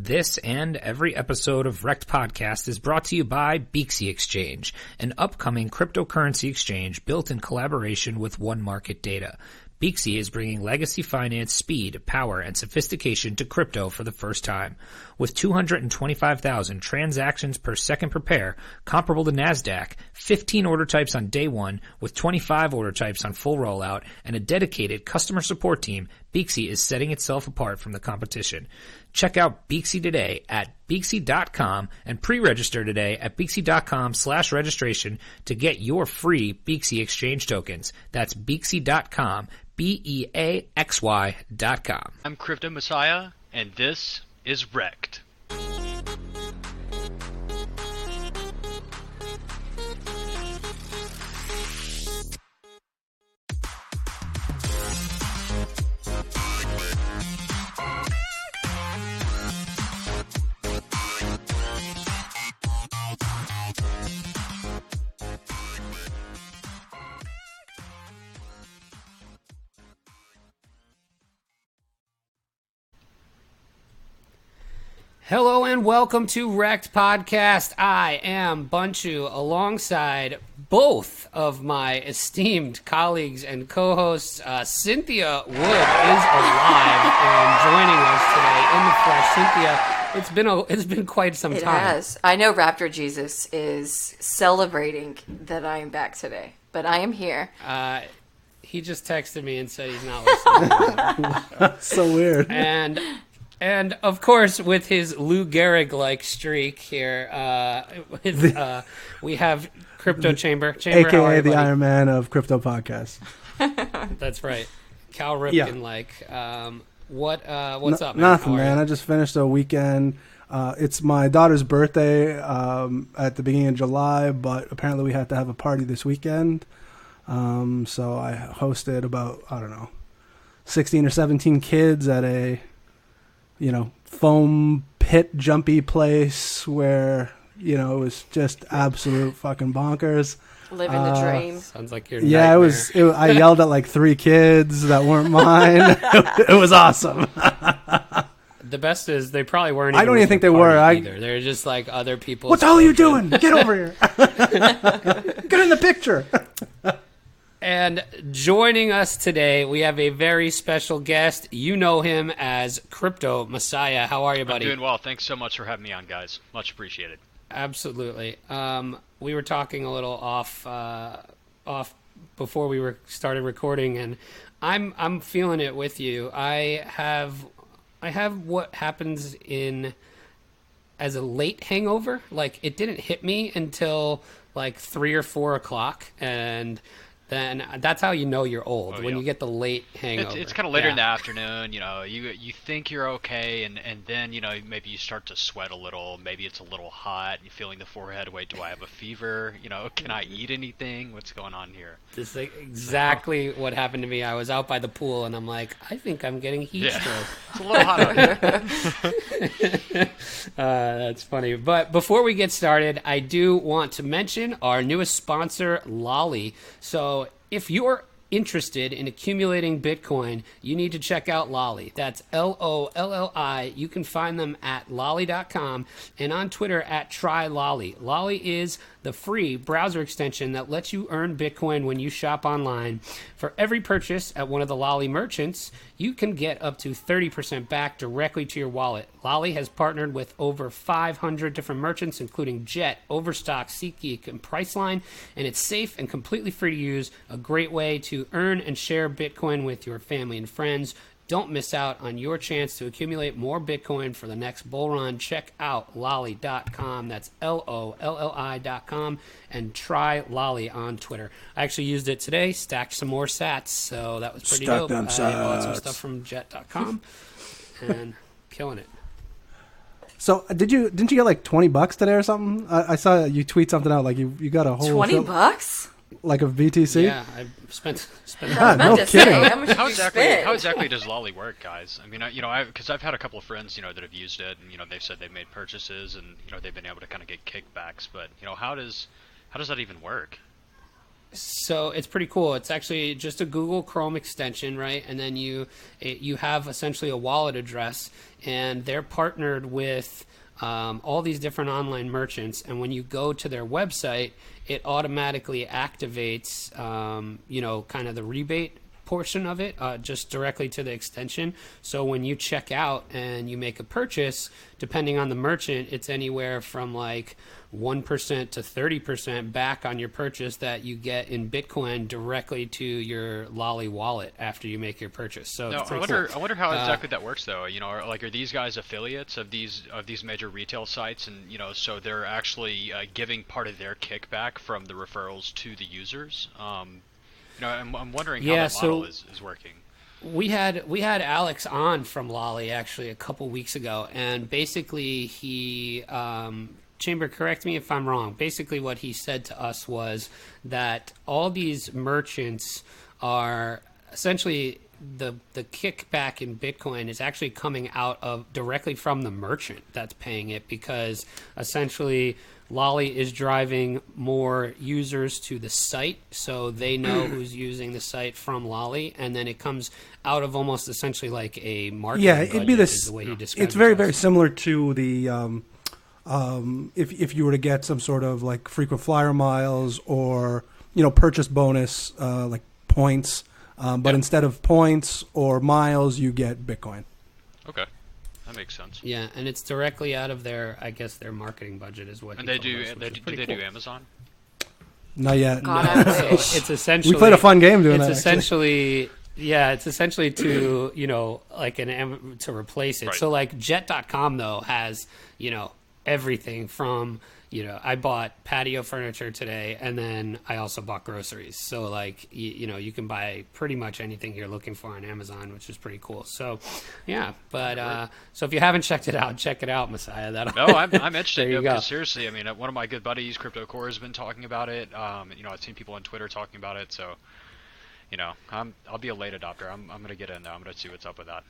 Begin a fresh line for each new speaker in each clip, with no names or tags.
This and every episode of Rekt Podcast is brought to you by Beaksy Exchange, an upcoming cryptocurrency exchange built in collaboration with One Market Data. Beaksy is bringing legacy finance speed, power, and sophistication to crypto for the first time. With 225,000 transactions per second per pair, comparable to NASDAQ, 15 order types on day one, with 25 order types on full rollout, and a dedicated customer support team, Beaksy is setting itself apart from the competition. Check out Beaksy today at Beaksy.com and pre-register today at Beaksy.com/registration to get your free Beaksy exchange tokens. That's Beaksy.com, BEAXY.com.
I'm Crypto Messiah, and this is Rekt.
Hello and welcome to Rekt Podcast. I am Bunchu alongside both of my esteemed colleagues and co-hosts. Cynthia Wood is alive and joining us today in the flesh. Cynthia, it's been quite some time.
It has. I know Raptor Jesus is celebrating that I am back today, but I am here.
He just texted me and said he's not listening.
So weird.
And of course, with his Lou Gehrig-like streak here, we have Crypto Chamber,
aka the Iron Man of Crypto Podcast.
That's right, Cal Ripken-like. What's up, man?
Nothing, man. I just finished a weekend. It's my daughter's birthday at the beginning of July, but apparently we have to have a party this weekend. So I hosted about 16 or 17 kids at a foam pit jumpy place where, it was just absolute fucking bonkers.
Living the dream.
Sounds like your
nightmare. I yelled at like 3 kids that weren't mine. It was awesome.
The best is they probably weren't.
I don't even think they were
either. They're just like other people.
What the hell are you doing? Get over here. Get in the picture.
And joining us today, we have a very special guest. You know him as Crypto Messiah. How are you, buddy?
I'm doing well. Thanks so much for having me on, guys. Much appreciated.
Absolutely. We were talking a little off before we started recording, and I'm feeling it with you. I have what happens as a late hangover. Like, it didn't hit me until like 3 or 4 o'clock, and then that's how you know you're old, when you get the late hangover.
It's kind of later in the afternoon, you think you're okay, and then, maybe you start to sweat a little, maybe it's a little hot, you're feeling the forehead, wait, do I have a fever? Can I eat anything? What's going on here?
This is exactly what happened to me. I was out by the pool, and I'm like, I think I'm getting heat stroke.
It's a little hot out here.
That's funny. But before we get started, I do want to mention our newest sponsor, Lolly. So if you're interested in accumulating Bitcoin, you need to check out Lolly. That's Lolli. You can find them at lolly.com and on Twitter at TryLolly. Lolly is the free browser extension that lets you earn Bitcoin when you shop online. For every purchase at one of the Lolly merchants, you can get up to 30% back directly to your wallet. Lolly has partnered with over 500 different merchants, including Jet, Overstock, SeatGeek, and Priceline, and it's safe and completely free to use, a great way to earn and share Bitcoin with your family and friends. Don't miss out on your chance to accumulate more Bitcoin for the next bull run. Check out lolly.com. That's LOLLI.com. And try Lolly on Twitter. I actually used it today, stacked some more sats, so that was pretty dope. I bought some stuff from jet.com and killing it.
So didn't you get like $20 today or something? I saw you tweet something out like you got a whole
$20?
Like of BTC?
Yeah, I spent
no kidding.
How exactly does Lolly work, guys? I mean, because I've had a couple of friends, that have used it, and they've said they've made purchases, and they've been able to kind of get kickbacks. But how does that even work?
So it's pretty cool. It's actually just a Google Chrome extension, right? And then you have essentially a wallet address, and they're partnered with all these different online merchants. And when you go to their website, it automatically activates, kind of the rebate portion of it just directly to the extension. So when you check out and you make a purchase, depending on the merchant, it's anywhere from like 1% to 30% back on your purchase that you get in Bitcoin directly to your Lolly wallet after you make your purchase. So
no,
it's
I
pretty
wonder how exactly that works though. Are these guys affiliates of these major retail sites, and so they're actually giving part of their kickback from the referrals to the users. I'm wondering how that model is working.
We had Alex on from Lolly actually a couple weeks ago, and basically he Chamber, correct me if I'm wrong. Basically, what he said to us was that all these merchants are essentially the kickback in Bitcoin is actually coming out of directly from the merchant that's paying it, because essentially Lolly is driving more users to the site, so they know who's using the site from Lolly, and then it comes out of almost essentially like a marketing budget,
it'd be this.
Is the way he described
it's very
it.
very similar to the if you were to get some sort of like frequent flyer miles or purchase bonus like points, but instead of points or miles, you get Bitcoin.
Okay. That makes sense.
Yeah, and it's directly out of their marketing budget is what.
And do they do Amazon?
Not yet.
God, I wish.
It's essentially
we played a fun game doing that.
It's essentially to to replace it.
Right.
So like Jet.com though has everything from I bought patio furniture today, and then I also bought groceries. So like you can buy pretty much anything you're looking for on Amazon, which is pretty cool. So yeah, but so if you haven't checked it out, check it out, Messiah.
I'm interested.
There you go.
Because seriously, I mean, one of my good buddies, Crypto Core, has been talking about it. I've seen people on Twitter talking about it. So I'll be a late adopter. I'm gonna get in there. I'm gonna see what's up with that.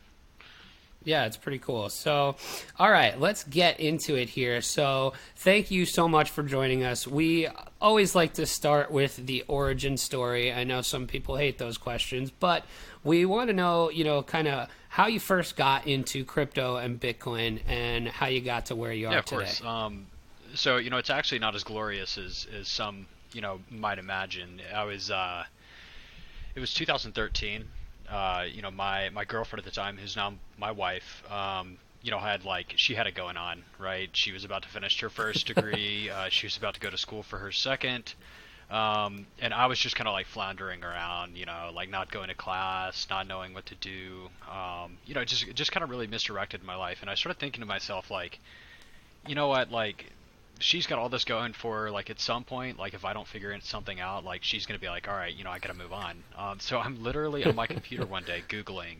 Yeah, it's pretty cool. So, all right, let's get into it here. So, thank you so much for joining us. We always like to start with the origin story. I know some people hate those questions, but we want to know, kind of how you first got into crypto and Bitcoin and how you got to where you are today.
Yeah, of course. So, it's actually not as glorious as some, might imagine. It was 2013. My girlfriend at the time, who's now my wife, she had it going on, right? She was about to finish her first degree. She was about to go to school for her second. And I was just kind of like floundering around, like not going to class, not knowing what to do. Just kind of really misdirected my life. And I started thinking to myself, like, you know what, like, she's got all this going for her, like at some point, like if I don't figure something out, like she's going to be like, all right, I got to move on. So I'm literally on my computer one day Googling,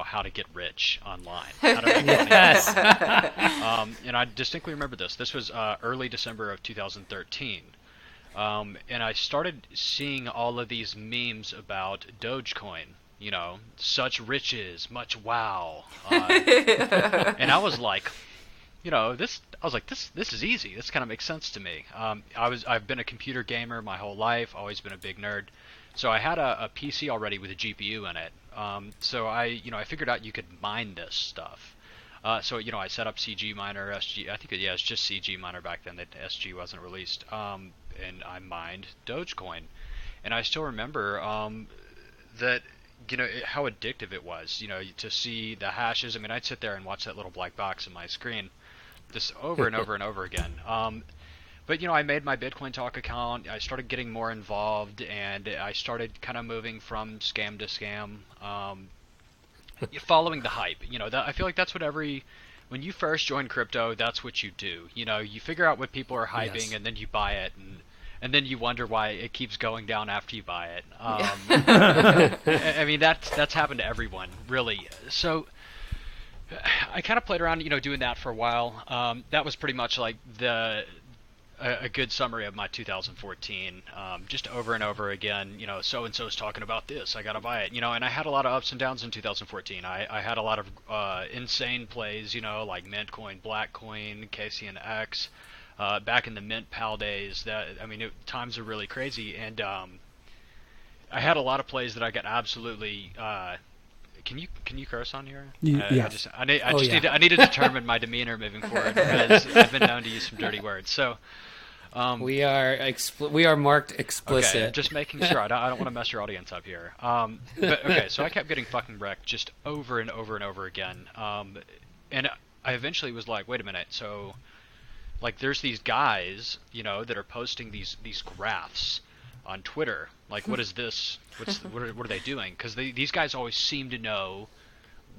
how to get rich online. How to make money online. And I distinctly remember this. This was early December of 2013. And I started seeing all of these memes about Dogecoin. Such riches, much wow. And I was like, this is easy. This kind of makes sense to me. I've been a computer gamer my whole life, always been a big nerd. So I had a PC already with a GPU in it. So I figured out you could mine this stuff. So I set up CG Miner, SG. I think it's just CG Miner back then. That SG wasn't released. And I mined Dogecoin, and I still remember that. How addictive it was. To see the hashes. I mean, I'd sit there and watch that little black box in my screen. This over and over and over again. But I made my Bitcoin Talk account. I started getting more involved, and I started kind of moving from scam to scam, following the hype. I feel like that's what when you first join crypto, that's what you do. You figure out what people are hyping,
Yes.
and then you buy it, and then you wonder why it keeps going down after you buy it. I mean, that's happened to everyone, really. So I kind of played around, doing that for a while. That was pretty much like a good summary of my 2014. Just over and over again, so and so's talking about this. I gotta buy it, And I had a lot of ups and downs in 2014. I had a lot of insane plays, like Mintcoin, Blackcoin, KCNX. Back in the Mint Pal days, times are really crazy, and I had a lot of plays that I got absolutely. Can you curse on here?
Yes.
I need to determine my demeanor moving forward because I've been known to use some dirty words. So.
We are marked explicit.
Okay, just making sure. I don't want to mess your audience up here. But okay, so I kept getting fucking wrecked just over and over and over again. And I eventually was like, wait a minute. So, like, there's these guys, that are posting these graphs on Twitter. Like, what is this? What are they doing? Because these guys always seem to know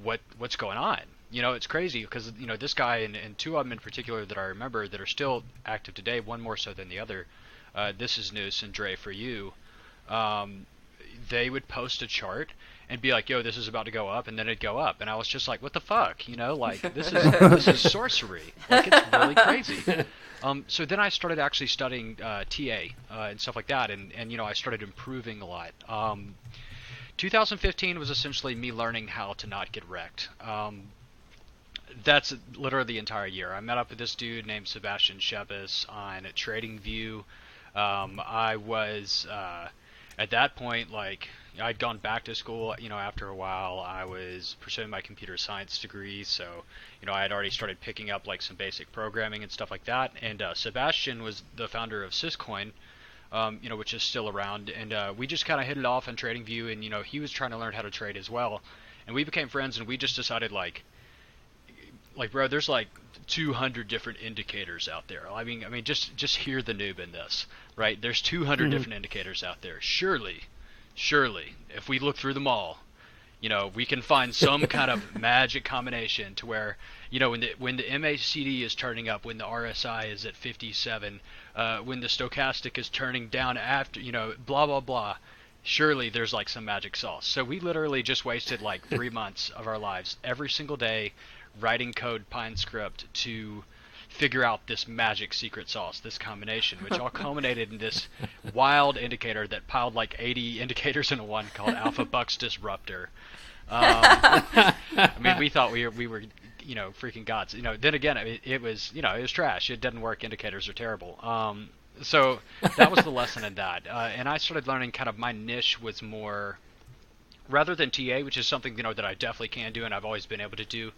what's going on. It's crazy because, this guy and two of them in particular that I remember that are still active today, one more so than the other. This is Noose and Dre for you. They would post a chart and be like, yo, this is about to go up, and then it'd go up. And I was just like, what the fuck? Like, this is sorcery. Like, it's really crazy. So then I started actually studying TA and stuff like that, and I started improving a lot. 2015 was essentially me learning how to not get wrecked. That's literally the entire year. I met up with this dude named Sebastian Shepis on TradingView. I was at that point, like, I'd gone back to school. After a while, I was pursuing my computer science degree, so I had already started picking up like some basic programming and stuff like that. And Sebastian was the founder of Syscoin, which is still around, and we just kind of hit it off on TradingView, and he was trying to learn how to trade as well, and we became friends, and we just decided like, bro, there's like 200 different indicators out there. I mean, just hear the noob in this, right? There's 200 different indicators out there. Surely, if we look through them all, we can find some kind of magic combination to where, when the MACD is turning up, when the RSI is at 57, when the stochastic is turning down after, blah, blah, blah. Surely there's like some magic sauce. So we literally just wasted like 3 months of our lives every single day writing code Pine script to figure out this magic secret sauce, this combination, which all culminated in this wild indicator that piled like 80 indicators into one called Alpha Bucks Disruptor. We thought we were freaking gods. Then again, it was trash. It didn't work. Indicators are terrible. So that was the lesson in that. And I started learning kind of my niche was more, rather than TA, which is something, that I definitely can do and I've always been able to do,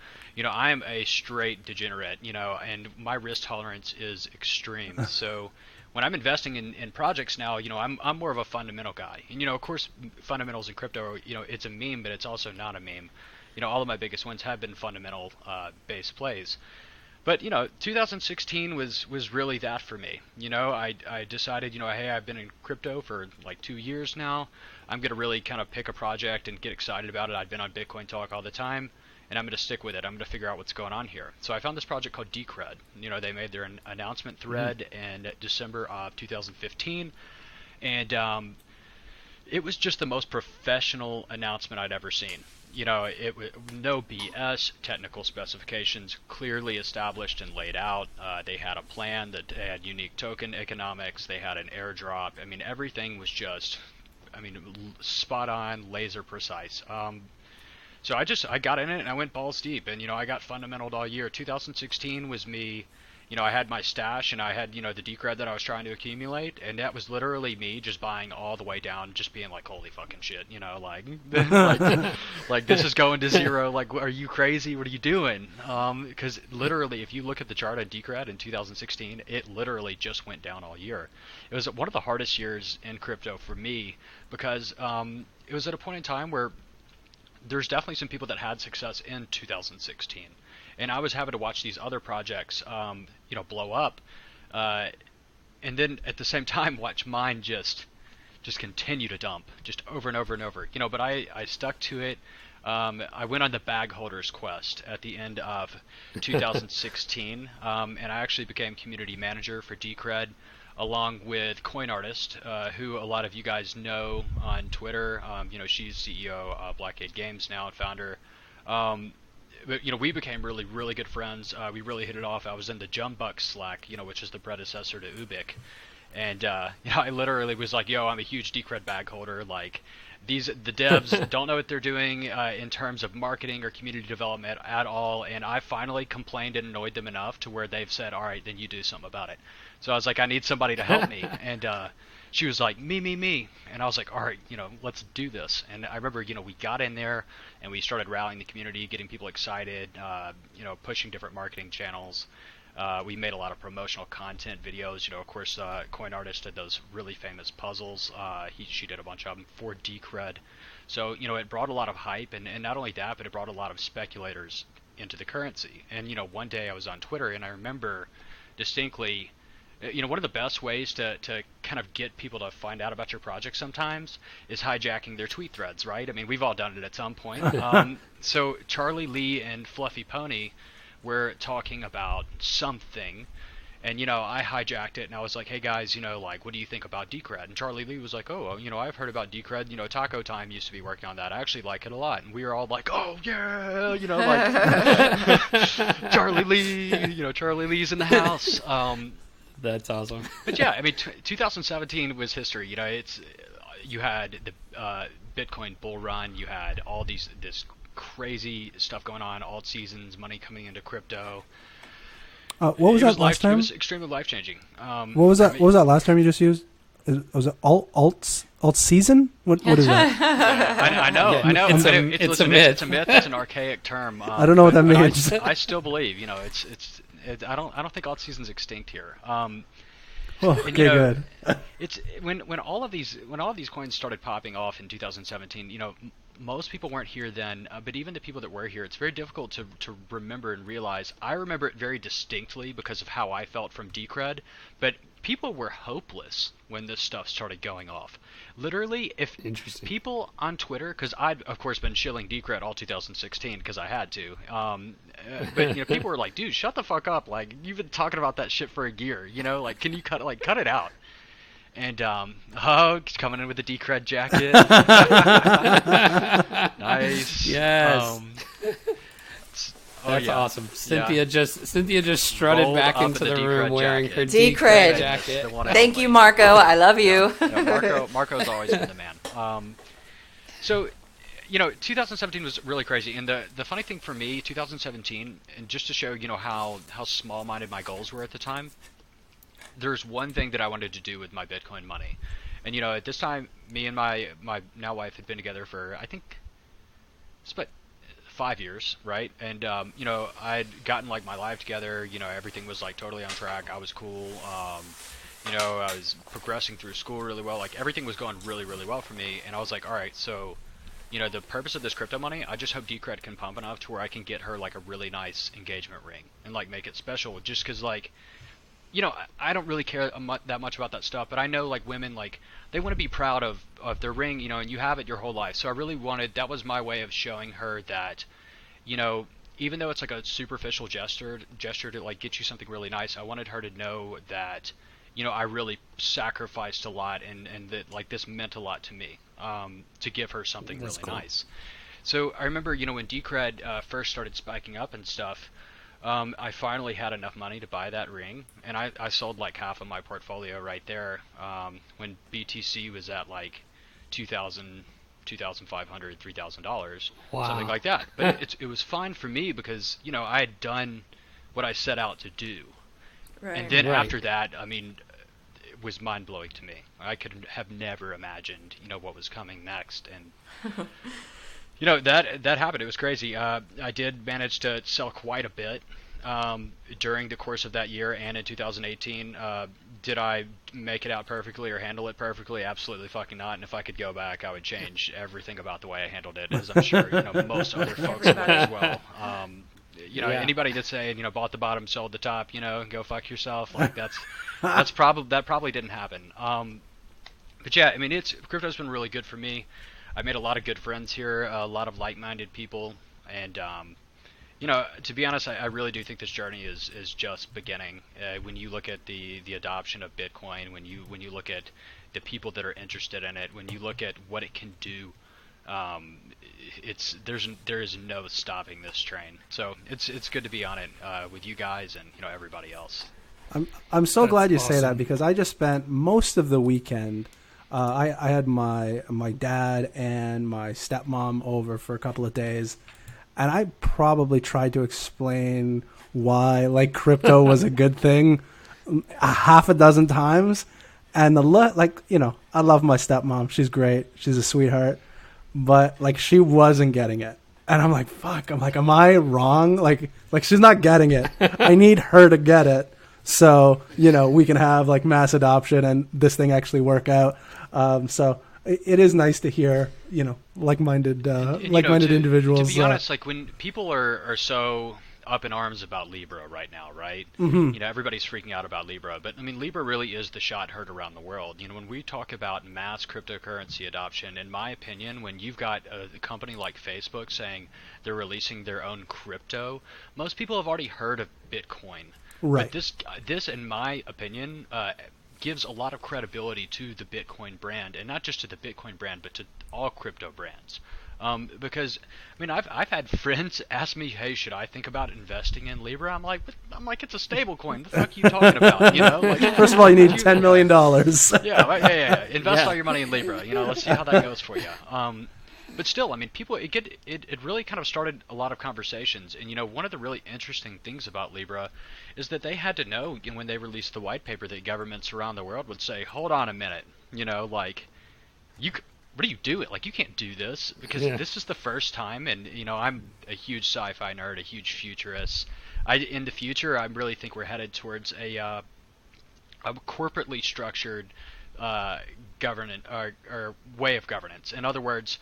I am a straight degenerate, and my risk tolerance is extreme. So when I'm investing in projects now, I'm more of a fundamental guy. And, of course, fundamentals in crypto, it's a meme, but it's also not a meme. All of my biggest wins have been fundamental based plays. But 2016 was really that for me. I decided, hey, I've been in crypto for like 2 years now. I'm gonna really kind of pick a project and get excited about it. I've been on Bitcoin Talk all the time, and I'm gonna stick with it. I'm gonna figure out what's going on here. So I found this project called Decred. They made their announcement thread in December of 2015, and it was just the most professional announcement I'd ever seen. It no BS, technical specifications clearly established and laid out. They had a plan that had unique token economics. They had an airdrop. Everything was just, spot on, laser precise. So I got in it and I went balls deep, and I got fundamentaled all year. 2016 was me. I had my stash and I had, the Decred that I was trying to accumulate, and that was literally me just buying all the way down, just being like, holy fucking shit, like this is going to zero. Like, are you crazy? What are you doing? Because literally, if you look at the chart on Decred in 2016, it literally just went down all year. It was one of the hardest years in crypto for me because it was at a point in time where there's definitely some people that had success in 2016. And I was having to watch these other projects, blow up, and then at the same time watch mine just continue to dump, just over and over and over. But I stuck to it. I went on the bag holders quest at the end of 2016, and I actually became community manager for Decred, along with Coin Artist, who a lot of you guys know on Twitter. She's CEO of Blackgate Games now and founder. But, we became really, really good friends. We really hit it off. I was in the Jumbuck Slack, which is the predecessor to Ubik. And, I literally was like, yo, I'm a huge Decred bag holder. Like, the devs don't know what they're doing in terms of marketing or community development at all, and I finally complained and annoyed them enough to where they've said, all right, then you do something about it. So I was like, I need somebody to help me, and she was like, me, and I was like, all right, let's do this. And I remember, we got in there and we started rallying the community, getting people excited, pushing different marketing channels. We made a lot of promotional content videos. Of course, Coin Artist did those really famous puzzles. She did a bunch of them for Decred. So, it brought a lot of hype, and not only that, but it brought a lot of speculators into the currency. And, one day I was on Twitter, and I remember distinctly, one of the best ways to kind of get people to find out about your project sometimes is hijacking their tweet threads, right? I mean, we've all done it at some point. So Charlie Lee and Fluffy Pony were talking about something, and I hijacked it, and I was like, hey guys, what do you think about Decred? And Charlie Lee was like, oh, I've heard about Decred. Taco Time used to be working on that. I actually like it a lot. And we were all like, oh yeah, like Charlie Lee, Charlie Lee's in the house.
That's awesome.
But yeah, I mean, 2017 was history. You had the Bitcoin bull run. You had all this crazy stuff going on, alt seasons, money coming into crypto.
What was that last time?
It was extremely life changing.
What was that? What was that last time you just used? Was it alt season? What is that?
Yeah, I know.
It's a myth.
It's a myth. It's an archaic term.
I don't know what that means.
I still believe. I don't think alt season's extinct here.
Okay, good.
It's when all of these coins started popping off in 2017. Most people weren't here then, but even the people that were here, it's very difficult to remember and realize. I remember it very distinctly because of how I felt from Decred, but people were hopeless when this stuff started going off. Literally, if people on Twitter, because I'd of course been shilling Decred all 2016 because I had to, but people were like, dude, shut the fuck up, like you've been talking about that shit for a year, like can you cut it out? And coming in with the Decred jacket. Nice.
Yes. That's awesome. Cynthia just strutted
Rolled
back
up
into
in
the
the
room
Decred
wearing her
Decred.
Decred jacket.
Thank you, Marco. I love you.
Marco's always been the man. So 2017 was really crazy, and the funny thing for me, 2017, and just to show how small-minded my goals were at the time, there's one thing that I wanted to do with my Bitcoin money. And at this time, me and my now wife had been together for, I think, it's about 5 years, right? And I'd gotten like my life together, everything was like totally on track. I was cool. I was progressing through school really well. Like everything was going really, really well for me. And I was like, all right, so the purpose of this crypto money, I just hope Decred can pump enough to where I can get her like a really nice engagement ring and like make it special, just because like I don't really care that much about that stuff, but I know like women, like they want to be proud of their ring, and you have it your whole life. So I really that was my way of showing her that, even though it's like a superficial gesture to like get you something really nice, I wanted her to know that, I really sacrificed a lot, and that like this meant a lot to me, to give her something really nice. So I remember, when Decred first started spiking up and stuff, I finally had enough money to buy that ring, and I sold like half of my portfolio right there when BTC was at like $2,500, $3,000, something like that. But it was fine for me because I had done what I set out to do, and then after that, I mean, it was mind blowing to me. I could have never imagined what was coming next, and. That happened. It was crazy. I did manage to sell quite a bit during the course of that year and in 2018. Did I make it out perfectly or handle it perfectly? Absolutely fucking not. And if I could go back, I would change everything about the way I handled it, as I'm sure most other folks would as well. Anybody that's saying bought the bottom, sold the top, go fuck yourself. Like that probably didn't happen. But yeah, I mean, crypto's been really good for me. I made a lot of good friends here, a lot of like-minded people, and to be honest, I really do think this journey is just beginning. When you look at the adoption of Bitcoin, when you look at the people that are interested in it, when you look at what it can do, there is no stopping this train. So it's good to be on it with you guys and everybody else.
I'm so glad you say that, because I just spent most of the weekend I had my dad and my stepmom over for a couple of days, and I probably tried to explain why like crypto was a good thing a half a dozen times. And I love my stepmom. She's great. She's a sweetheart. But like she wasn't getting it. And I'm like, fuck. I'm like, am I wrong? Like she's not getting it. I need her to get it. So, we can have like mass adoption and this thing actually work out. So it is nice to hear, like-minded individuals.
To be honest, like when people are so up in arms about Libra right now, right?
Mm-hmm.
Everybody's freaking out about Libra, but I mean, Libra really is the shot heard around the world. When we talk about mass cryptocurrency adoption, in my opinion, when you've got a company like Facebook saying they're releasing their own crypto, most people have already heard of Bitcoin.
Right.
But this, in my opinion, gives a lot of credibility to the Bitcoin brand, and not just to the Bitcoin brand, but to all crypto brands. Because I mean, I've had friends ask me, "Hey, should I think about investing in Libra?" I'm like, it's a stable coin. The fuck are you talking about? Like,
first of all, you need $10 million.
yeah. Invest all your money in Libra. Let's see how that goes for you. But still, I mean, people, it really kind of started a lot of conversations. And one of the really interesting things about Libra is that they had to know when they released the white paper that governments around the world would say, "Hold on a minute, like what are you doing? Like, you can't do this because this is the first time." And I'm a huge sci-fi nerd, a huge futurist. In the future, I really think we're headed towards a corporately structured governance or way of governance. In other words,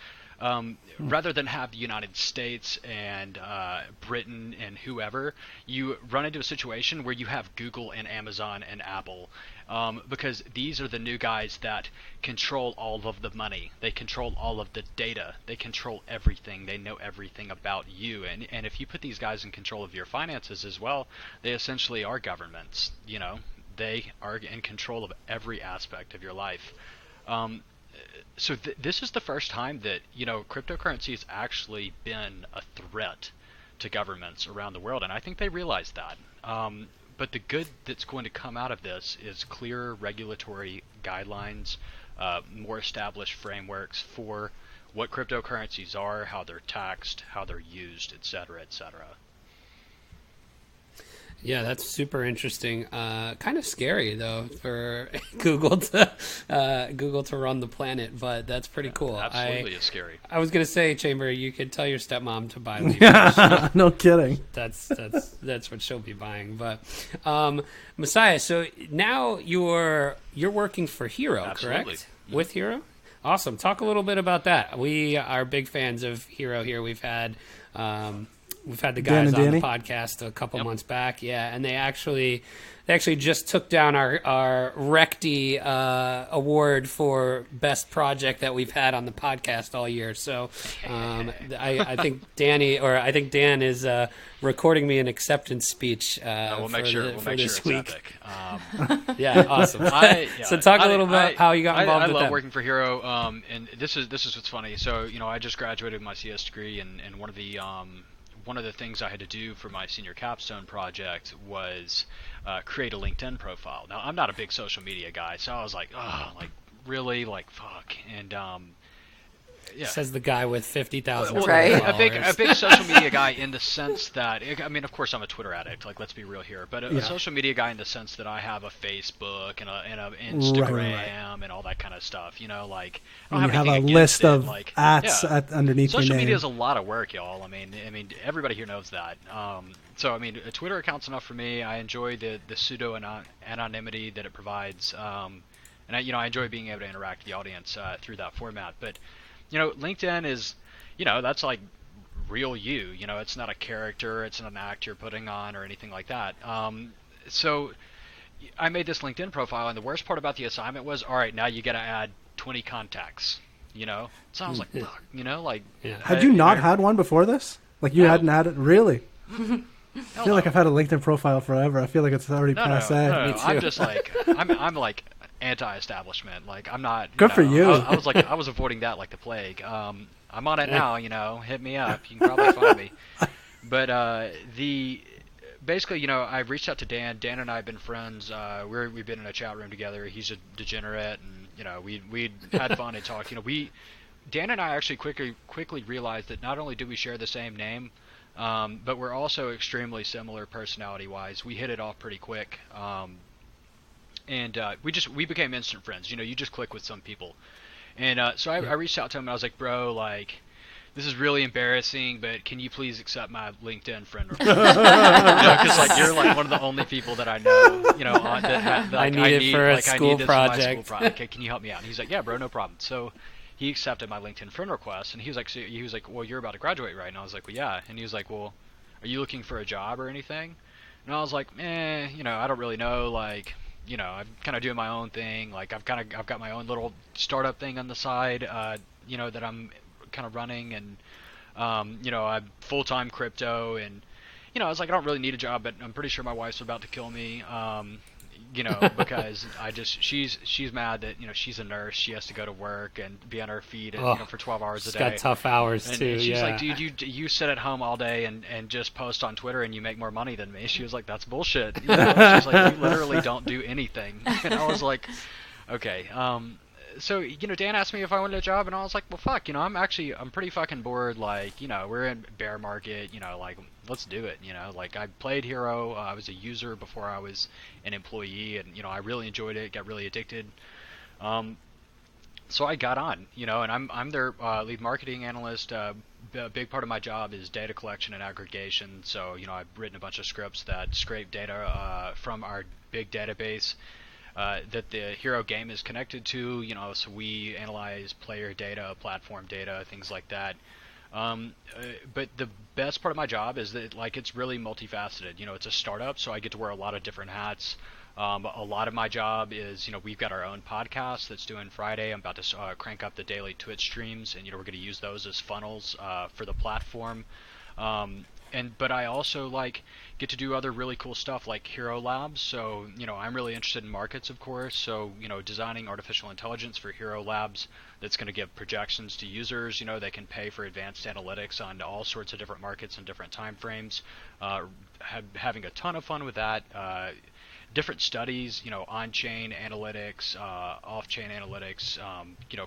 rather than have the United States and Britain and whoever, you run into a situation where you have Google and Amazon and Apple, because these are the new guys that control all of the money. They control all of the data. They control everything. They know everything about you. And if you put these guys in control of your finances as well, they essentially are governments. They are in control of every aspect of your life. So this is the first time that cryptocurrency has actually been a threat to governments around the world, and I think they realize that. But the good that's going to come out of this is clearer regulatory guidelines, more established frameworks for what cryptocurrencies are, how they're taxed, how they're used, et cetera, et cetera.
Yeah, that's super interesting. Kind of scary though for Google to run the planet, but that's pretty cool.
Absolutely, it's scary.
I was gonna say, Chamber, you could tell your stepmom to buy Libra.
No kidding.
That's what she'll be buying. But Messiah, so now you're working for Hero,
Absolutely.
Correct? With Hero. Awesome. Talk a little bit about that. We are big fans of Hero here. We've had the guys on the podcast a couple months back, and they actually just took down our Rekt award for best project that we've had on the podcast all year. So I think Dan is recording me an acceptance speech
we'll make sure
this week.
Epic.
Yeah, awesome. So talk a little about how you got involved with them.
I love working for Hero, and this is what's funny. So I just graduated with my CS degree, and one of the things I had to do for my senior capstone project was create a LinkedIn profile. Now, I'm not a big social media guy, so I was like, oh, like, really? Like, fuck. And,
says the guy with 50,000
Right.
followers.
A big social media guy in the sense that, I mean, of course, I'm a Twitter addict. Like, let's be real here. But a social media guy in the sense that I have a Facebook and a Instagram and all that kind of stuff. Like, I don't
have
anything
a list of
like,
@s underneath your name.
Social media is a lot of work, y'all. I mean, everybody here knows that. So, I mean, a Twitter account's enough for me. I enjoy the pseudo anonymity that it provides, and I enjoy being able to interact with the audience through that format. But LinkedIn is, that's like real you. It's not a character, it's not an act you're putting on or anything like that. So I made this LinkedIn profile, and the worst part about the assignment was, all right, now you got to add 20 contacts. So I was like, fuck, like.
Yeah.
Had you not had one before this? Like you hadn't had it, really? I feel like I've had a LinkedIn profile forever. I feel like it's already passé.
No.
Me too.
I'm just like, I'm like anti-establishment. Like, I'm not.
Good for you.
I was avoiding that like the plague. I'm on it now. Hit me up. You can probably find me. But basically, I reached out to Dan. Dan and I have been friends. We've been in a chat room together. He's a degenerate, and we had fun and talked. Dan and I actually quickly realized that not only do we share the same name, but we're also extremely similar personality-wise. We hit it off pretty quick, and we became instant friends. You just click with some people, and so I reached out to him and I was like, bro, like, this is really embarrassing, but can you please accept my LinkedIn friend request? Because like you're like one of the only people that I know, that
I need it for a school project.
Okay, can you help me out? And he's like, yeah, bro, no problem. So he accepted my LinkedIn friend request, and he was like, well, you're about to graduate, right? And I was like, well, yeah. And he was like, well, are you looking for a job or anything? And I was like, I don't really know, like. I'm kind of doing my own thing. Like I've got my own little startup thing on the side, that I'm kind of running, and I'm full-time crypto, and I was like, I don't really need a job, but I'm pretty sure my wife's about to kill me, because she's mad that she's a nurse, she has to go to work and be on her feet and, for 12 hours a day.
She's got tough hours
and
too.
She's like, dude, you sit at home all day and just post on Twitter and you make more money than me. She was like, that's bullshit. She's like, you literally don't do anything. And I was like, okay. So Dan asked me if I wanted a job, and I was like, well, fuck, I'm pretty fucking bored. Like, we're in bear market, like, let's do it. Like, I played Hero. I was a user before I was an employee, and I really enjoyed it. Got really addicted. So I got on, and I'm their lead marketing analyst. A big part of my job is data collection and aggregation. So I've written a bunch of scripts that scrape data from our big database. That the Hero game is connected to, so we analyze player data, platform data, things like that. But the best part of my job is that, like, it's really multifaceted. It's a startup, so I get to wear a lot of different hats. A lot of my job is, we've got our own podcast that's due on Friday. I'm about to crank up the daily Twitch streams, and, we're going to use those as funnels for the platform. But I also get to do other really cool stuff like Hero Labs. So I'm really interested in markets, of course. So designing artificial intelligence for Hero Labs that's going to give projections to users. They can pay for advanced analytics on all sorts of different markets and different time frames. Having a ton of fun with that. Different studies, on-chain analytics, off-chain analytics,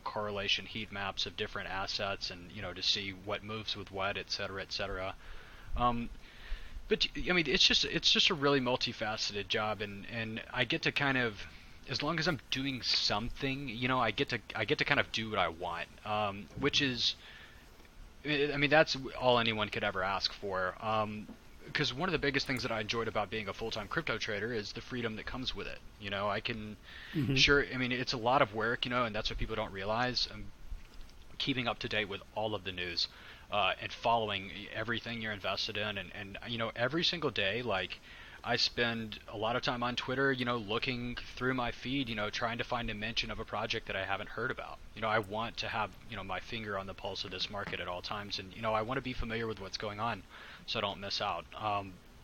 correlation heat maps of different assets, and to see what moves with what, et cetera, et cetera. But I mean, it's just a really multifaceted job, and I get to kind of, as long as I'm doing something, I get to kind of do what I want, which is, I mean, that's all anyone could ever ask for. Because one of the biggest things that I enjoyed about being a full-time crypto trader is the freedom that comes with it. I can, sure, I mean, it's a lot of work, and that's what people don't realize. Keeping up to date with all of the news. And following everything you're invested in, and every single day, like, I spend a lot of time on Twitter, looking through my feed, trying to find a mention of a project that I haven't heard about. I want to have, my finger on the pulse of this market at all times, and I want to be familiar with what's going on, so I don't miss out.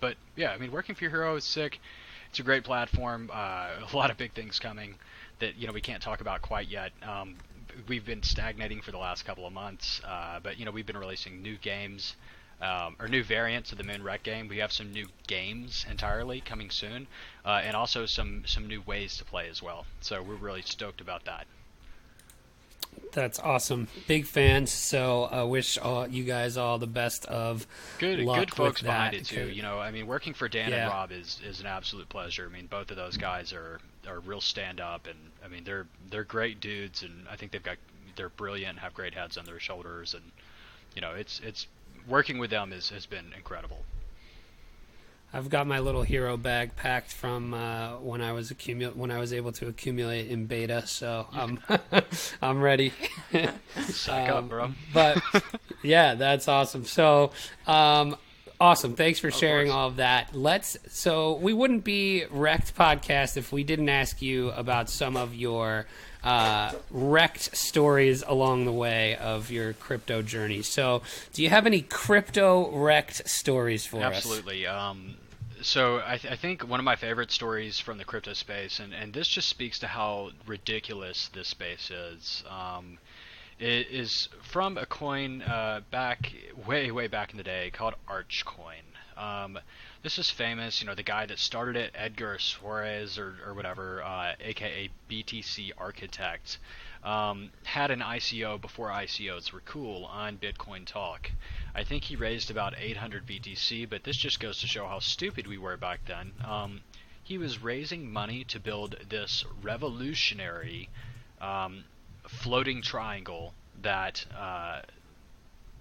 But yeah, I mean, working for Hero is sick. It's a great platform. A lot of big things coming that we can't talk about quite yet. We've been stagnating for the last couple of months, but we've been releasing new games, or new variants of the main Rekt game. We have some new games entirely coming soon, and also some new ways to play as well. So we're really stoked about that.
That's awesome. Big fans. So I wish you guys all the best of luck
good folks
with
behind
that.
it too. I mean, working for Dan and Rob is an absolute pleasure. I mean, both of those guys are real stand up, and I mean, they're great dudes, and I think they're brilliant and have great heads on their shoulders, and it's working with them has been incredible.
I've got my little hero bag packed from when I was able to accumulate in beta, so I'm ready.
Suck up, bro.
But yeah, that's awesome. So awesome. Thanks for sharing all of that. So we wouldn't be Rekt Podcast if we didn't ask you about some of your Rekt stories along the way of your crypto journey. So do you have any crypto Rekt stories for us?
Absolutely. So I think one of my favorite stories from the crypto space, and this just speaks to how ridiculous this space is, it is from a coin back way back in the day called Archcoin. this is famous. The guy that started it, Edgar Suarez or whatever, aka BTC Architect, had an ICO before ICOs were cool on Bitcoin Talk. I think he raised about 800 BTC, but this just goes to show how stupid we were back then. He was raising money to build this revolutionary floating triangle that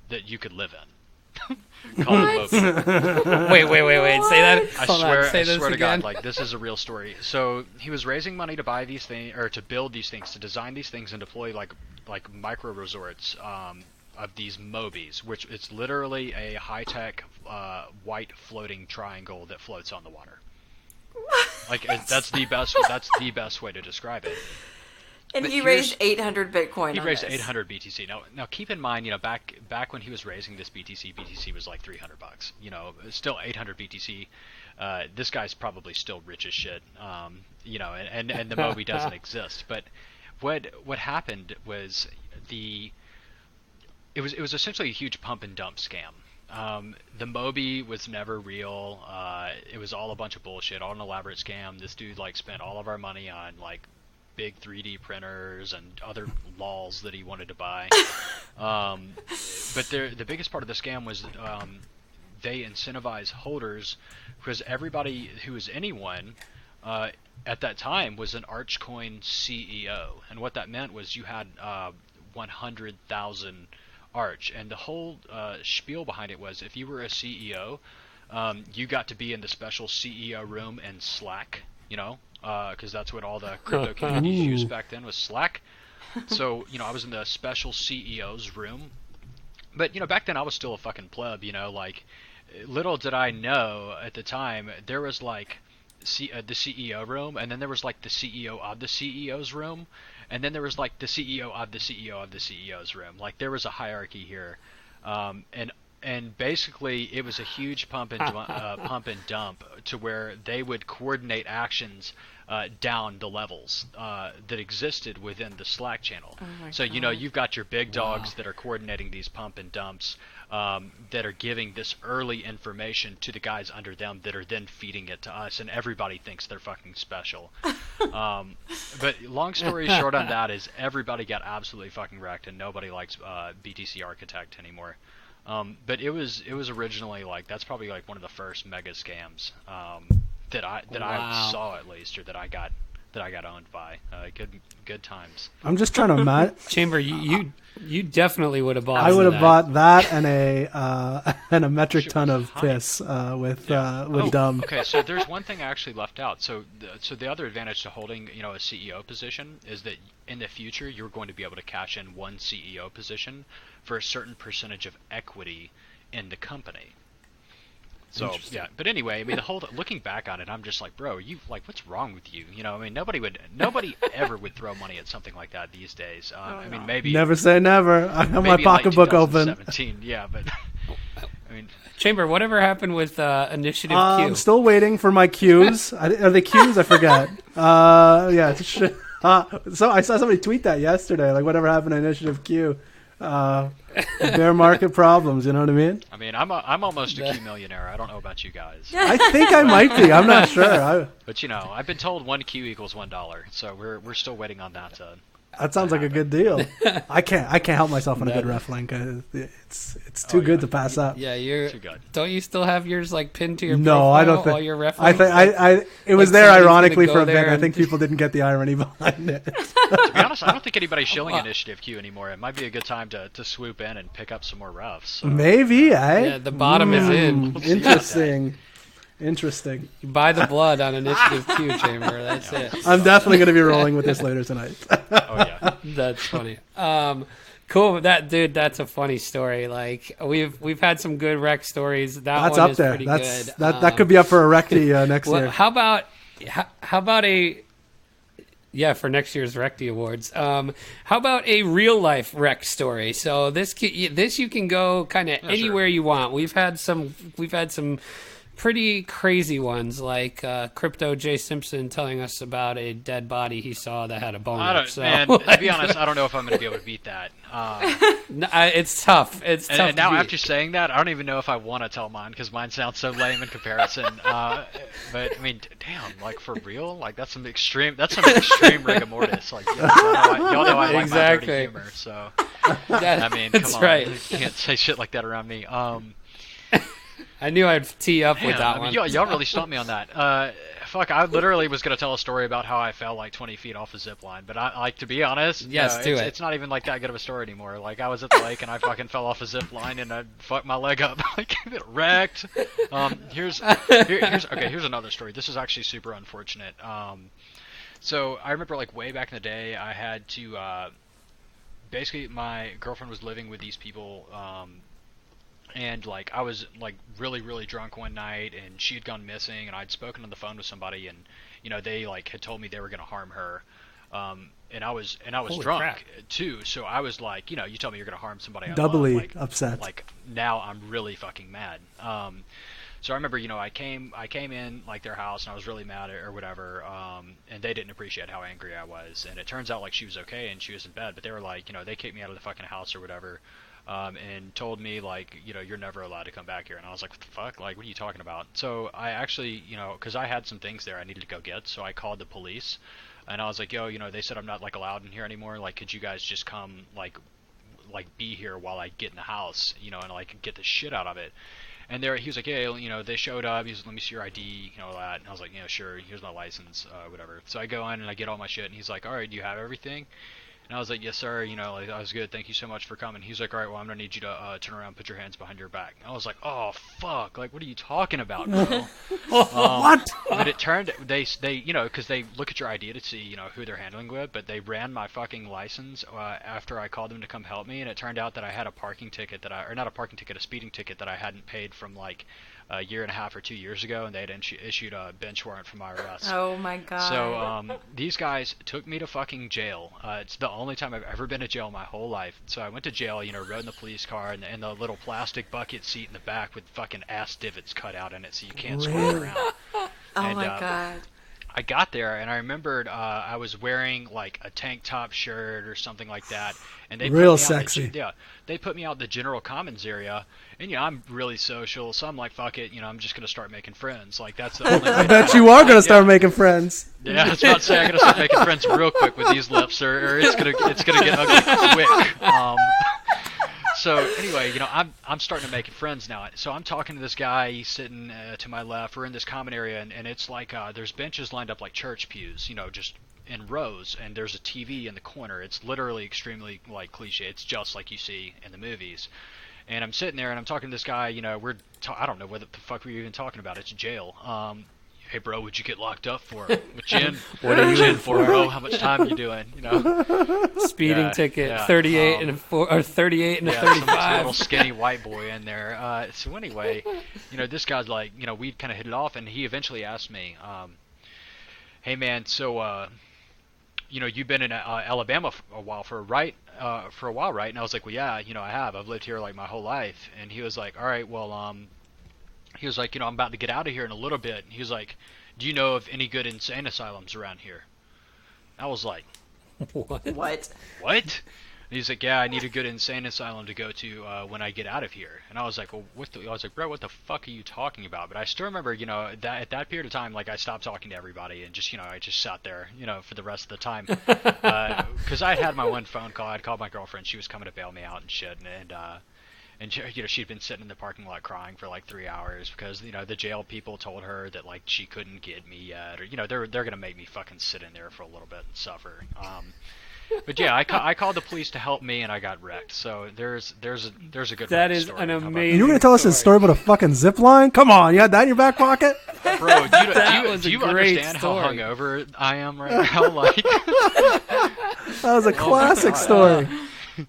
you could live in.
Wait. Say that.
I swear to God, like, this is a real story. So he was raising money to buy these things, or to build these things, to design these things, and deploy like micro resorts of these Mobies, which it's literally a high-tech white floating triangle that floats on the water. Like, that's the best way to describe it.
And he raised 800 Bitcoin.
He raised 800 BTC. Now keep in mind, back when he was raising this BTC was like $300. Still 800 BTC. This guy's probably still rich as shit. And the Mobi doesn't exist. But what happened was it was essentially a huge pump and dump scam. The Mobi was never real. It was all a bunch of bullshit, all an elaborate scam. This dude spent all of our money on big 3D printers and other lols that he wanted to buy. But the biggest part of the scam was they incentivize holders, because everybody who was anyone at that time was an Archcoin CEO. And what that meant was you had 100,000 Arch. And the whole spiel behind it was, if you were a CEO, you got to be in the special CEO room in Slack, because that's what all the crypto communities used back then, was Slack. So, I was in the special CEO's room. But, back then I was still a fucking pleb, little did I know at the time, there was the CEO room, and then there was the CEO of the CEO's room, and then there was the CEO of the CEO of the CEO's room. There was a hierarchy here. And basically, it was a huge pump and dump to where they would coordinate actions down the levels that existed within the Slack channel. So you've got your big dogs that are coordinating these pump and dumps that are giving this early information to the guys under them that are then feeding it to us, and everybody thinks they're fucking special. But long story short on that is everybody got absolutely fucking wrecked, and nobody likes BTC Architect anymore. But it was originally that's probably one of the first mega scams that I saw, at least, or that I got owned by. Good times.
I'm just trying to imagine.
Chamber, you definitely would have bought.
I would have bought that and a metric ton of piss with Dumb.
Okay, so there's one thing I actually left out. So the other advantage to holding a CEO position is that in the future you're going to be able to cash in one CEO position for a certain percentage of equity in the company. So yeah, but anyway, looking back on it, I'm just bro, what's wrong with you? Nobody ever would throw money at something like that these days. Maybe
never say never. I have my pocketbook open.
Yeah, but
Chamber, whatever happened with Initiative Q?
I'm still waiting for my Qs. Are they Qs? I forget. Yeah. So I saw somebody tweet that yesterday. Whatever happened to Initiative Q? Bear market problems. You know what I mean?
I'm almost a Q millionaire. I don't know about you guys.
I think I might be. I'm not sure.
But I've been told one Q equals $1. So we're still waiting on that.
That sounds like a good deal. I can't help myself on a good ref link. It's too good to pass up.
Yeah, too good. Don't you still have yours pinned to your
profile?
No,
I don't think.
All your ref links?
It was there ironically for a bit. I think people didn't get the irony behind it.
To be honest, I don't think anybody's shilling Initiative Q anymore. It might be a good time to swoop in and pick up some more refs. So.
Maybe, eh?
Yeah, the bottom is in.
Interesting.
You buy the blood on Initiative Q, Chamber. That's it.
I'm definitely going to be rolling with this later tonight.
Oh yeah,
that's funny. Cool. That's a funny story. We've had some good Rekt stories.
That's
one
up
is
there.
pretty
That's
good.
that could be up for a Rekty next year.
How about for next year's Rekty Awards? How about a real life Rekt story? So this you can go kind of anywhere you want. We've had some pretty crazy ones, like Crypto J Simpson telling us about a dead body he saw that had a boner.
Man, to be honest, I don't know if I'm going to be able to beat that.
It's tough. It's tough.
And now,
to beat.
after saying that, I don't even know if I want to tell mine because mine sounds so lame in comparison. But I mean, damn, like for real, like that's some extreme rigor mortis. Like y'all know I like my dirty humor, so I mean, come on,
right.
You can't say shit like that around me.
I knew I'd tee up with that one.
Y'all really stumped me on that. Fuck, I literally was gonna tell a story about how I fell like 20 feet off a zip line, but I like to be honest. It's not even like that good of a story anymore. Like I was at the lake and I fucking fell off a zip line and I fucked my leg up. Like wrecked. Here's another story. This is actually super unfortunate. So I remember like way back in the day, I had to basically my girlfriend was living with these people. And like I was like really really drunk one night and she had gone missing and I'd spoken on the phone with somebody and they like had told me they were going to harm her, and I was
Holy
drunk
crap.
too, so I was like, you tell me you're going to harm somebody I
Doubly
love, like,
upset.
like now I'm really fucking mad. So I remember I came in like their house and I was really mad or whatever, and they didn't appreciate how angry I was, and it turns out like she was okay and she was in bed, but they were like, they kicked me out of the fucking house or whatever. And told me like, you're never allowed to come back here. And I was like, what the fuck? Like, what are you talking about? So I actually, because I had some things there I needed to go get, so I called the police. And I was like, yo, they said I'm not like allowed in here anymore. Like, could you guys just come like be here while I get in the house, and like get the shit out of it. And he was like, yeah, they showed up. He was like, let me see your ID, that. And I was like, sure. Here's my license, whatever. So I go in and I get all my shit. And he's like, all right, do you have everything? And I was like, yes, sir. Like, I was good. Thank you so much for coming. He's like, all right, well, I'm going to need you to turn around and put your hands behind your back. And I was like, oh, fuck. Like, what are you talking about, bro?
What?
But it turned, they because they look at your ID to see, who they're handling with, but they ran my fucking license after I called them to come help me. And it turned out that I had a parking ticket a speeding ticket that I hadn't paid from like a year and a half or 2 years ago, and they had issued a bench warrant for my arrest.
Oh my god.
So these guys took me to fucking jail. It's the only time I've ever been to jail in my whole life. So I went to jail, rode in the police car and the little plastic bucket seat in the back with fucking ass divots cut out in it so you can't squirm around.
Oh my god.
I got there and I remembered I was wearing like a tank top shirt or something like that, and they
real
put me
sexy.
They put me out in the general commons area, and I'm really social, so I'm like, fuck it, I'm just gonna start making friends. Like that's the only way.
I bet you are gonna start making friends.
Yeah, I was about to say I'm gonna start making friends real quick with these lips, or it's gonna get ugly quick. So anyway, I'm starting to make friends now. So I'm talking to this guy. He's sitting to my left. We're in this common area, and it's like there's benches lined up like church pews, just in rows, and there's a TV in the corner. It's literally extremely like cliche. It's just like you see in the movies. And I'm sitting there, and I'm talking to this guy. I don't know what the fuck we were even talking about. It's jail. Hey bro, what'd you get locked up for? What you in?
What are you in
for, bro? How much time are you doing?
Speeding ticket, 38 and a 38 and a 35.
Some little skinny white boy in there. So anyway, this guy's like, we kind of hit it off, and he eventually asked me, hey man, so you've been in Alabama for a while, right? And I was like, well, yeah, I have. I've lived here like my whole life. And he was like, all right, well, he was like, I'm about to get out of here in a little bit. And he was like, do you know of any good insane asylums around here? I was like,
What?
What? And he's like, yeah, I need a good insane asylum to go to when I get out of here. And I was like, well, I was like, bro, what the fuck are you talking about? But I still remember, that at that period of time, like, I stopped talking to everybody and just, I just sat there, for the rest of the time. Because I had my one phone call. I'd called my girlfriend. She was coming to bail me out and shit. And she'd been sitting in the parking lot crying for like 3 hours because the jail people told her that like she couldn't get me yet, or they're gonna make me fucking sit in there for a little bit and suffer. But yeah, I called the police to help me and I got wrecked. So there's a good.
That is
story.
an amazing.
You were gonna tell us a story about a fucking zip line? Come on, you had that in your back pocket?
Bro, do you
great
understand
story.
how hungover I am right now? Like
That was a classic story.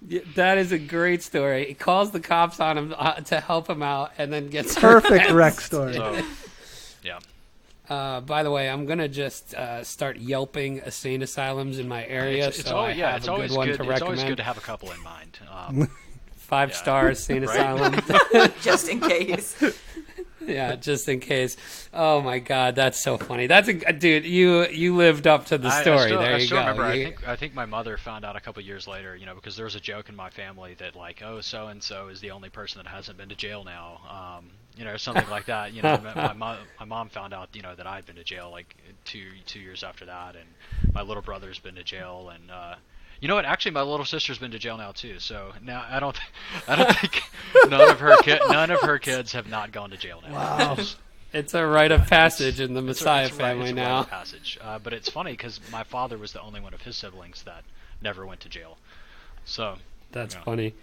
Yeah, that is a great story. He calls the cops on him to help him out, and then gets
Perfect Rekt story.
so, yeah.
By the way, I'm gonna just start yelping insane asylums in my area.
It's
so I have
it's
a
always
good one
good.
to
It's
recommend.
always good to have a couple in mind.
5 stars, insane
Right.
asylum.
Just in case.
Yeah, just in case. Oh my God, that's so funny. Dude. You lived up to the story.
I
You
still
go.
remember. I think my mother found out a couple years later. Because there was a joke in my family that like, oh, so and so is the only person that hasn't been to jail now. Something like that. My mom found out that I'd been to jail like two years after that, and my little brother's been to jail, and you know what? Actually, my little sister's been to jail now too. So now I don't think none of her kids have not gone to jail now.
Wow.
It's a rite of passage in the Messiah family
it's a
now.
rite of passage. But it's funny because my father was the only one of his siblings that never went to jail. So
that's funny.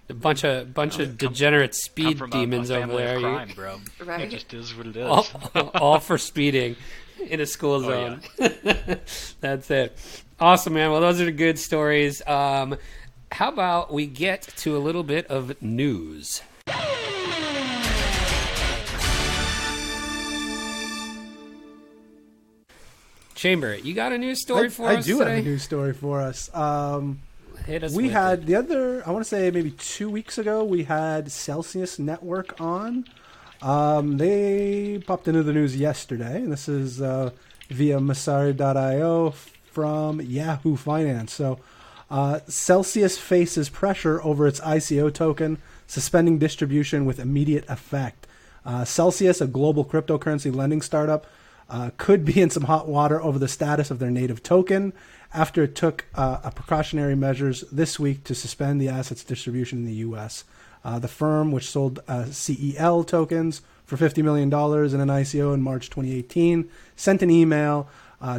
A bunch of degenerate speed demons over there.
Crime, bro.
Right.
It just is what it is.
All for speeding in a school zone.
Yeah.
That's it. Awesome, man. Well, those are the good stories. How about we get to a little bit of news? Chamber, you got a news story for us
I do
today?
have a news story for us.
Hit us
We
with
had
it.
I want to say maybe 2 weeks ago, we had Celsius Network on. They popped into the news yesterday, and this is via Masari.io from Yahoo Finance. So Celsius faces pressure over its ICO token, suspending distribution with immediate effect. Celsius, a global cryptocurrency lending startup, could be in some hot water over the status of their native token after it took a precautionary measures this week to suspend the asset's distribution in the U.S. The firm, which sold CEL tokens for $50 million in an ICO in March 2018, sent an email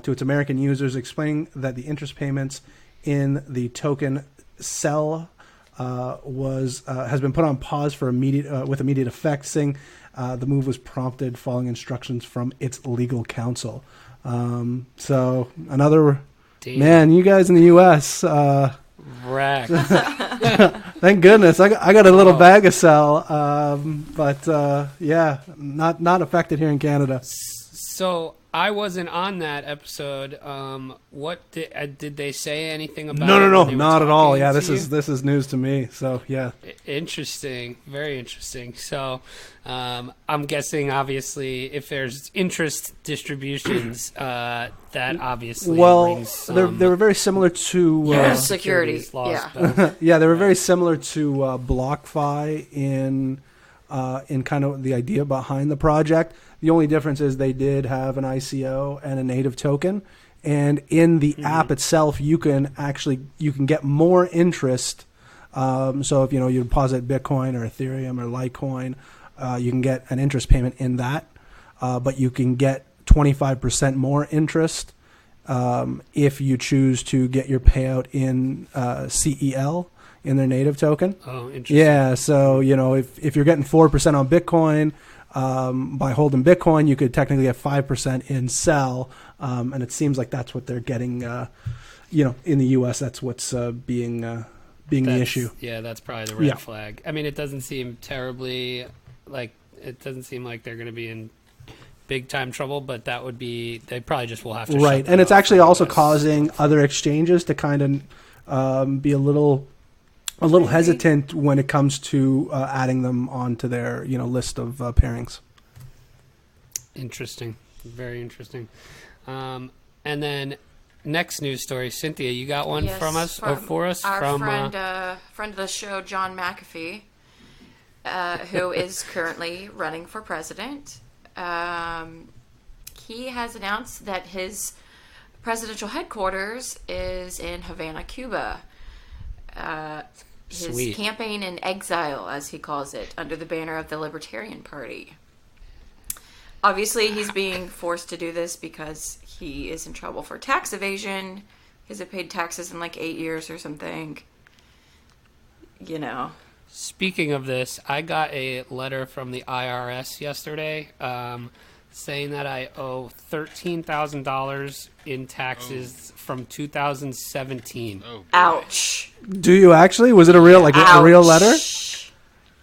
to its American users explaining that the interest payments in the token CEL has been put on pause for with immediate effect, saying the move was prompted following instructions from its legal counsel. So another man, you guys in the U.S.
Rekt.
Thank goodness I got a little bag of CEL, but yeah, not affected here in Canada.
So I wasn't on that episode. What did they say anything about?
No,
it when they were
not at all.
talking
Yeah,
to
this
you?
is news to me. So yeah,
Interesting, very interesting. So I'm guessing, obviously, if there's interest distributions, that obviously brings some
they were very similar to
security.
laws,
Yeah.
but-
yeah, they were very similar to BlockFi in kind of the idea behind the project. The only difference is they did have an ICO and a native token, and in the app itself, you can get more interest. So if you deposit Bitcoin or Ethereum or Litecoin, you can get an interest payment in that, but you can get 25% more interest if you choose to get your payout in CEL in their native token.
Oh, interesting.
Yeah, so if you're getting 4% on Bitcoin, by holding Bitcoin, you could technically get 5% in CEL, and it seems like that's what they're getting. In the U.S., that's what's being the issue.
Yeah, that's probably the red
Yeah.
flag. I mean, it doesn't seem terribly it doesn't seem like they're going to be in big time trouble, but that would be, they probably just will have to
Right,
shut that
and it's
off
actually
for
also
us.
causing other exchanges to kind of be a little hesitant when it comes to adding them onto their list of pairings.
Interesting, very interesting. And then next news story, Cynthia, you got one
Yes,
from us or for us
our
from
friend of the show, John McAfee, who is currently running for president. He has announced that his presidential headquarters is in Havana, Cuba. His
Sweet.
campaign in exile, as he calls it, under the banner of the Libertarian Party. Obviously, he's being forced to do this because he is in trouble for tax evasion. He hasn't paid taxes in like 8 years or something.
Speaking of this, I got a letter from the IRS yesterday saying that I owe $13,000 in taxes from 2017.
Oh, boy.
Ouch.
Do you actually? Was it a real a real letter?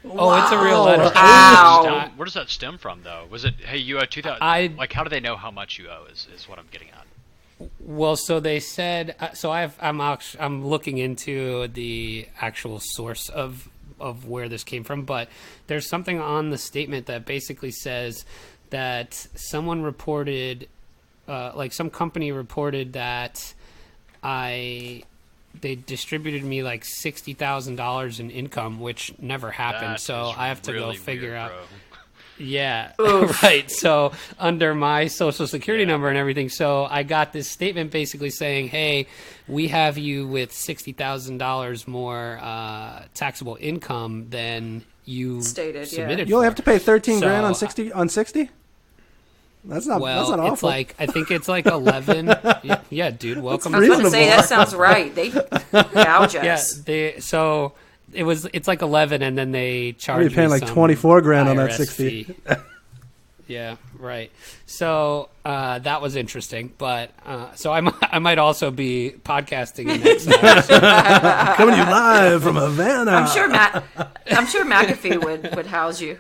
Oh, it's a real letter.
Ow.
Where does that stem from, though? Was it, hey, you owe 2000? Like, how do they know how much you owe? Is what I'm getting at.
Well, so they said. So I'm looking into the actual source of of where this came from, but there's something on the statement that basically says that someone reported, like some company reported that they distributed me like $60,000 in income, which never happened.
That
so
is
I have to
really
go figure
weird,
out.
bro.
Yeah, right. So under my social security number and everything, so I got this statement basically saying, "Hey, we have you with $60,000 more taxable income than you
Stated,
submitted."
You only
for."
have to pay 13 grand on
So,
60 on 60. That's not.
Well,
that's not
it's
awful.
like I think it's like 11. Yeah, dude, welcome.
I was about to say,
reasonable.
that sounds right. They gouge
Yeah,
us.
so it's like 11, and then they charge
You're paying
me
like
some
24 grand on that
IRS
60.
fee. Yeah, right. So that was interesting, but so I might also be podcasting in that.
Coming to you live from Havana.
I'm sure McAfee would house you.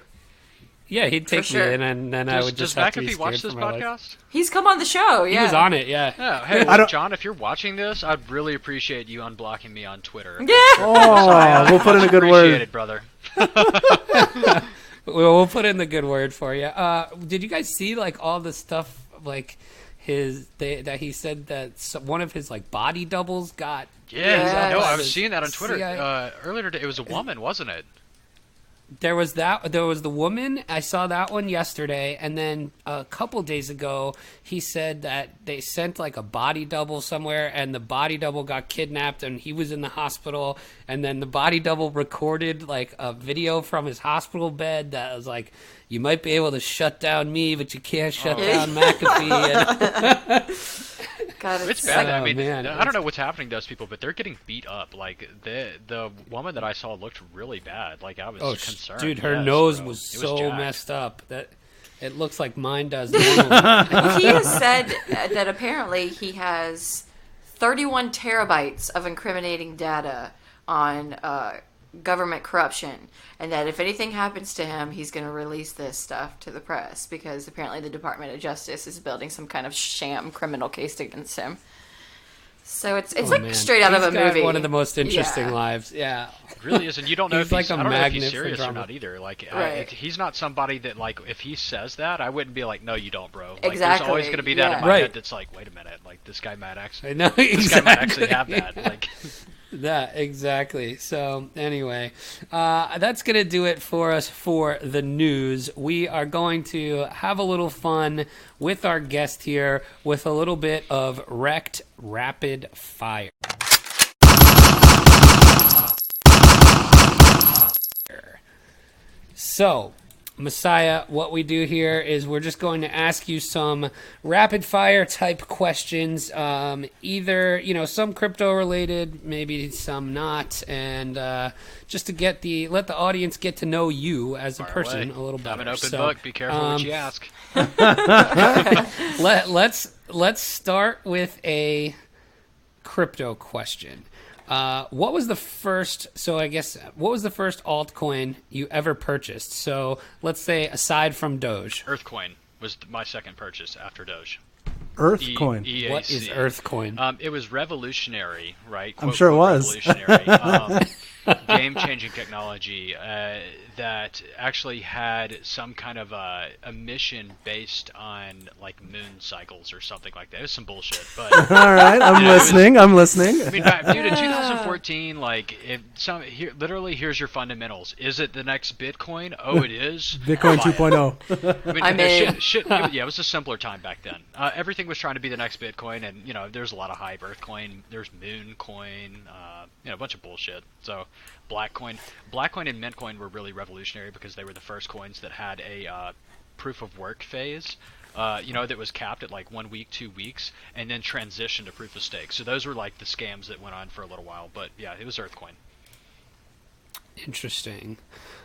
Yeah, he'd take
For sure.
me in, and then I would
Does
just have to be
McAfee
scared
watch this
for my life.
podcast?
He's come on the show. Yeah,
He was on it. Yeah.
Yeah. Hey,
I don't-
John, if you're watching this, I'd really appreciate you unblocking me on Twitter.
Yeah.
Oh, we'll put in a good
Appreciate
word.
it, brother.
We'll put in the good word for you. Did you guys see like all the stuff like that he said that one of his like body doubles got?
Yeah. No, I
Yes.
was seeing that on Twitter
CIA.
earlier today. It was a woman, wasn't it?
There was the woman. I saw that one yesterday, and then a couple days ago, he said that they sent like a body double somewhere, and the body double got kidnapped, and he was in the hospital, and then the body double recorded like a video from his hospital bed that was like, "You might be able to shut down me, but you can't shut down McAfee." And
God,
It's bad. I mean,
man,
I don't know what's happening to those people, but they're getting beat up. Like the woman that I saw looked really bad. Like I was concerned.
dude, her
Yes,
nose
bro.
was
It
so
jacked.
messed up that it looks like mine does normally.
He has said that apparently he has 31 terabytes of incriminating data on government corruption, and that if anything happens to him, he's going to release this stuff to the press because apparently the Department of Justice is building some kind of sham criminal case against him. So it's like
Man.
straight out of
He's
a
got
movie.
one of the most interesting
Yeah.
lives. Yeah.
It really is, and you don't know
He's
if
like
he's,
a
I don't know if he's
magnet for
serious or
drama.
not either. Like,
Right.
he's not somebody that like if he says that, I wouldn't be like, no, you don't, bro. Like,
Exactly,
There's always going to be that in
yeah.
my
Right.
head that's like, wait a minute, like this guy might actually,
I know
this guy might actually
exactly.
have that. Like,
That exactly. So anyway, that's gonna do it for us for the news. We are going to have a little fun with our guest here with a little bit of Rekt Rapid Fire. So, Messiah, what we do here is we're just going to ask you some rapid fire type questions, either, some crypto related, maybe some not, and just to let the audience get to know you as a
fire
person
away.
a little better.
I'm an open
So,
book. Be careful what you ask.
let's start with a crypto question. What was the first altcoin you ever purchased? So let's say aside from Doge.
Earthcoin was my second purchase after Doge.
Earthcoin.
EAC.
What is Earthcoin?
It was revolutionary, right?
I'm sure it was.
Revolutionary. Game-changing technology that actually had some kind of a mission based on like moon cycles or something like that. It was some bullshit, but
All right, I'm listening. I'm listening.
I mean, dude, in 2014, like, literally, here's your fundamentals. Is it the next Bitcoin? Oh, it is.
Bitcoin
Buy it.
2.0.
I mean,
I'm in.
it was a simpler time back then. Everything was trying to be the next Bitcoin, and there's a lot of hype. Earthcoin, there's Mooncoin, a bunch of bullshit. So, Blackcoin and Mintcoin were really revolutionary because they were the first coins that had a proof of work phase. That was capped at like 1 week, 2 weeks, and then transitioned to proof of stake. So those were like the scams that went on for a little while. But yeah, it was Earthcoin.
Interesting.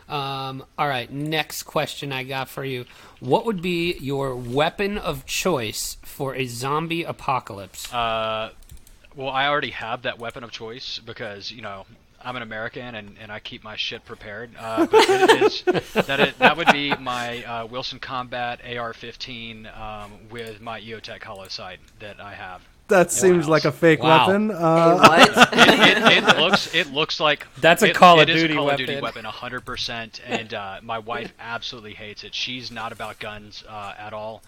All right, next question I got for you. What would be your weapon of choice for a zombie apocalypse?
Well, I already have that weapon of choice because, I'm an American and I keep my shit prepared. But that would be my Wilson Combat AR-15 with my EOTech hollow sight that I have.
That seems like a fake
Wow.
weapon.
What?
It looks like
That's a
it-
Call of
it is a
Duty
Call of
weapon.
Duty weapon, 100%. And my wife absolutely hates it. She's not about guns at all,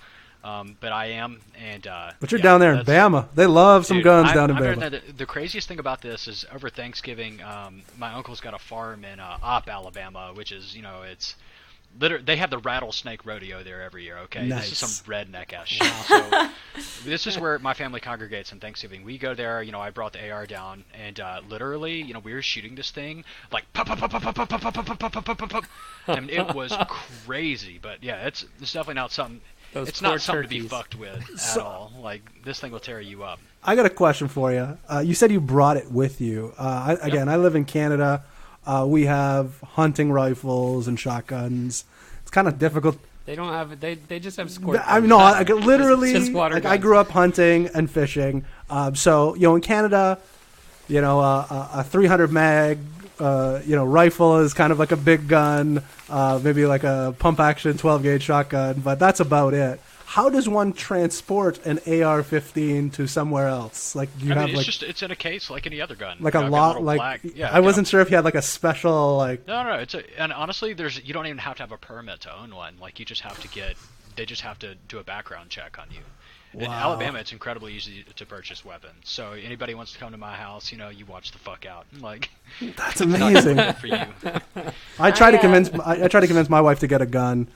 but I am. And
But you're
yeah,
down there in
that's-
Bama. They love some
Dude,
guns down in
I'm
Bama.
the craziest thing about this is over Thanksgiving, my uncle's got a farm in Opp, Alabama, which is, it's they have the rattlesnake rodeo there every year. Okay,
Nice.
this is some redneck ass shit. So this is where my family congregates on Thanksgiving. We go there. I brought the AR down, and literally, we were shooting this thing like pop, pop, pop, pop, pop, pop, pop, pop, pop, pop, pop, pop, pop. I mean, it was crazy. But yeah, it's definitely not something.
Those
It's
poor
not something to be
turkeys.
fucked with at all. Like this thing will tear you up.
I got a question for you. You said you brought it with you. I live in Canada. We have hunting rifles and shotguns. It's kind of difficult.
They don't have. They just have squirt.
I mean, no, literally,
Just water
like, I
guns.
grew up hunting and fishing. So, in Canada, a 300 mag, rifle is kind of like a big gun, maybe like a pump action 12 gauge shotgun, but that's about it. How does one transport an AR-15 to somewhere else? Like, do you have
It's in a case like any other gun.
like
You
a
know, got
lot,
little
like
black- yeah,
I wasn't sure if you had like a special like.
No. And honestly, you don't even have to have a permit to own one. Like you just have to they just have to do a background check on you. In
Wow.
Alabama, it's incredibly easy to purchase weapons. So anybody wants to come to my house, you watch the fuck out. Like
That's amazing.
for you.
I tried to convince my wife to get a gun.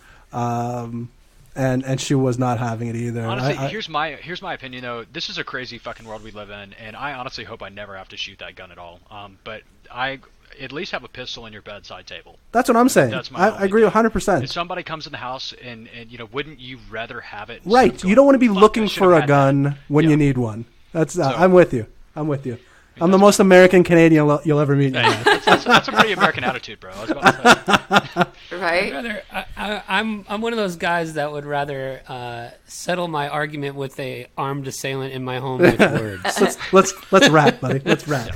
And she was not having it either.
Honestly, here's my opinion though. This is a crazy fucking world we live in, and I honestly hope I never have to shoot that gun at all. But I at least have a pistol in your bedside table.
That's what I'm saying.
That's my
I agree
only thing.
100%.
If somebody comes in the house and wouldn't you rather have it?
Right.
instead of
You don't want to be
"Fuck, I
looking
should've
for a
had
gun
that."
when you
Yeah.
need one. That's.
So-
I'm with you. I'm the most American Canadian you'll ever meet. in your
Hey,
life.
that's a pretty American attitude, bro. I was about to say.
Right?
I'm one of those guys that would rather settle my argument with a armed assailant in my home with words.
Let's rap, buddy. Let's rap.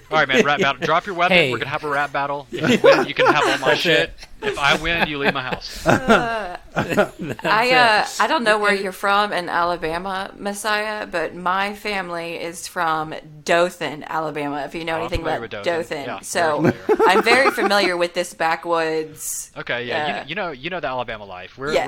All right, man. Rap battle. Drop your weapon.
Hey.
We're gonna have a rap battle. If you win, you can have all my
That's
shit.
it.
If I win, you leave my house.
I don't know where you're from in Alabama, Messiah, but my family is from Dothan, Alabama. If you know
I'm
anything
familiar
about
with Dothan.
Dothan,
Yeah,
so
very familiar.
I'm very familiar with this backwoods.
Okay, yeah, you know the Alabama life. We're
Yes.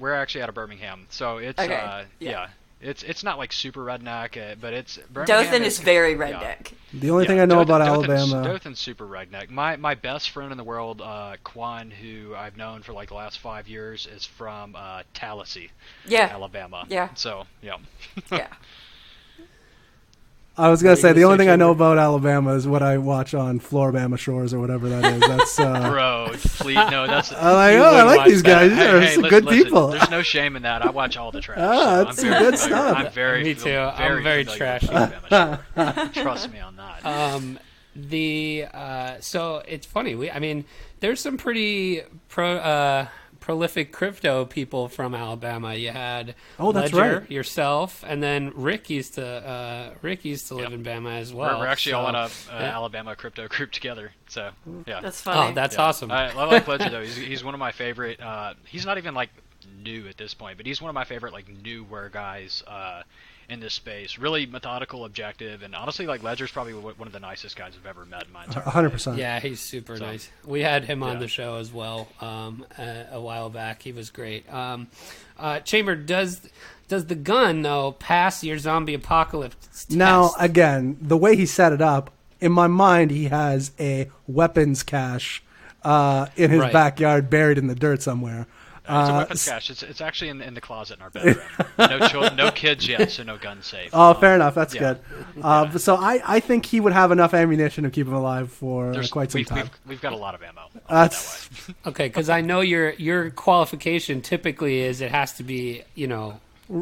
we're actually out of Birmingham, so it's
Okay,
yeah. It's not like super redneck, but it's Birmingham
Dothan is very redneck.
The only thing I know about Alabama.
Dothan's super redneck. My best friend in the world, Quan, who I've known for like the last 5 years, is from Tallahassee,
Yeah,
Alabama.
Yeah.
So yeah.
yeah.
I was gonna say the only thing I know
Chamber.
about Alabama is what I watch on Floribama Shores or whatever that is. That's.
Bro, please no. That's.
I'm like,
You
I
would
like
watch
these guys.
that.
These are
Hey,
some
listen,
good people.
There's no shame in that. I watch all the trash.
Ah,
so
that's
I'm
some
very
good
familiar.
stuff.
I'm very.
Me too. I'm
familiar
very
with
trashy.
Alabama shit. Trust me on that.
So it's funny. There's some pretty prolific crypto people from Alabama. You had
Oh, that's
Ledger,
right.
yourself, and then Rick used to live in Bama as well.
We're actually all in a
yeah.
Alabama crypto group together. So yeah.
That's funny.
Oh, that's
Yeah.
awesome.
I like Ledger though. He's one of my favorite. He's not even like new at this point, but he's one of my favorite like newer guys in this space. Really methodical, objective, and honestly, like Ledger's probably one of the nicest guys I've ever met in my entire life.
100%.
Yeah, he's super
So,
nice. We had him on
yeah.
the show as well a while back. He was great. Chamber, does the gun though pass your zombie apocalypse test?
Now, again, the way he set it up, in my mind, he has a weapons cache in his
Right.
backyard, buried in the dirt somewhere.
It's a weapons cache. It's actually in the closet in our bedroom. No kids yet, so no gun safe.
Oh, fair enough. That's
yeah.
good. So I think he would have enough ammunition to keep him alive for quite some time.
We've got a lot of ammo. I'll put it
That's
that way.
Okay, because I know your qualification typically is it has to be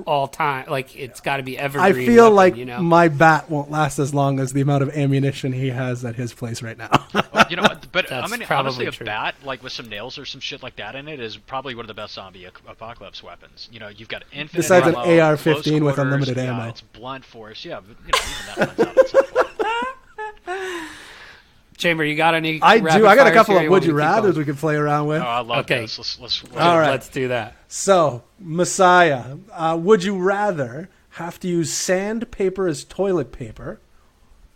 all time, like it's got to be evergreen.
I feel
weapon,
like my bat won't last as long as the amount of ammunition he has at his place right now.
But
That's
honestly,
probably
a
true.
bat like with some nails or some shit like that in it is probably one of the best zombie apocalypse weapons. You've got infinite
Besides an
ammo,
AR-15
close
with
quarters,
unlimited
yeah,
ammo.
It's blunt force, yeah. But even that runs out at some point.
Chamber, you got any?
I
rapid
do. I got a
fires
couple
here
of
you
would
want
you
me to keep
rather's
going?
we could play around with.
Oh, I love
Okay.
this. Let's
All right.
Let's do that.
So, Messiah, would you rather have to use sandpaper as toilet paper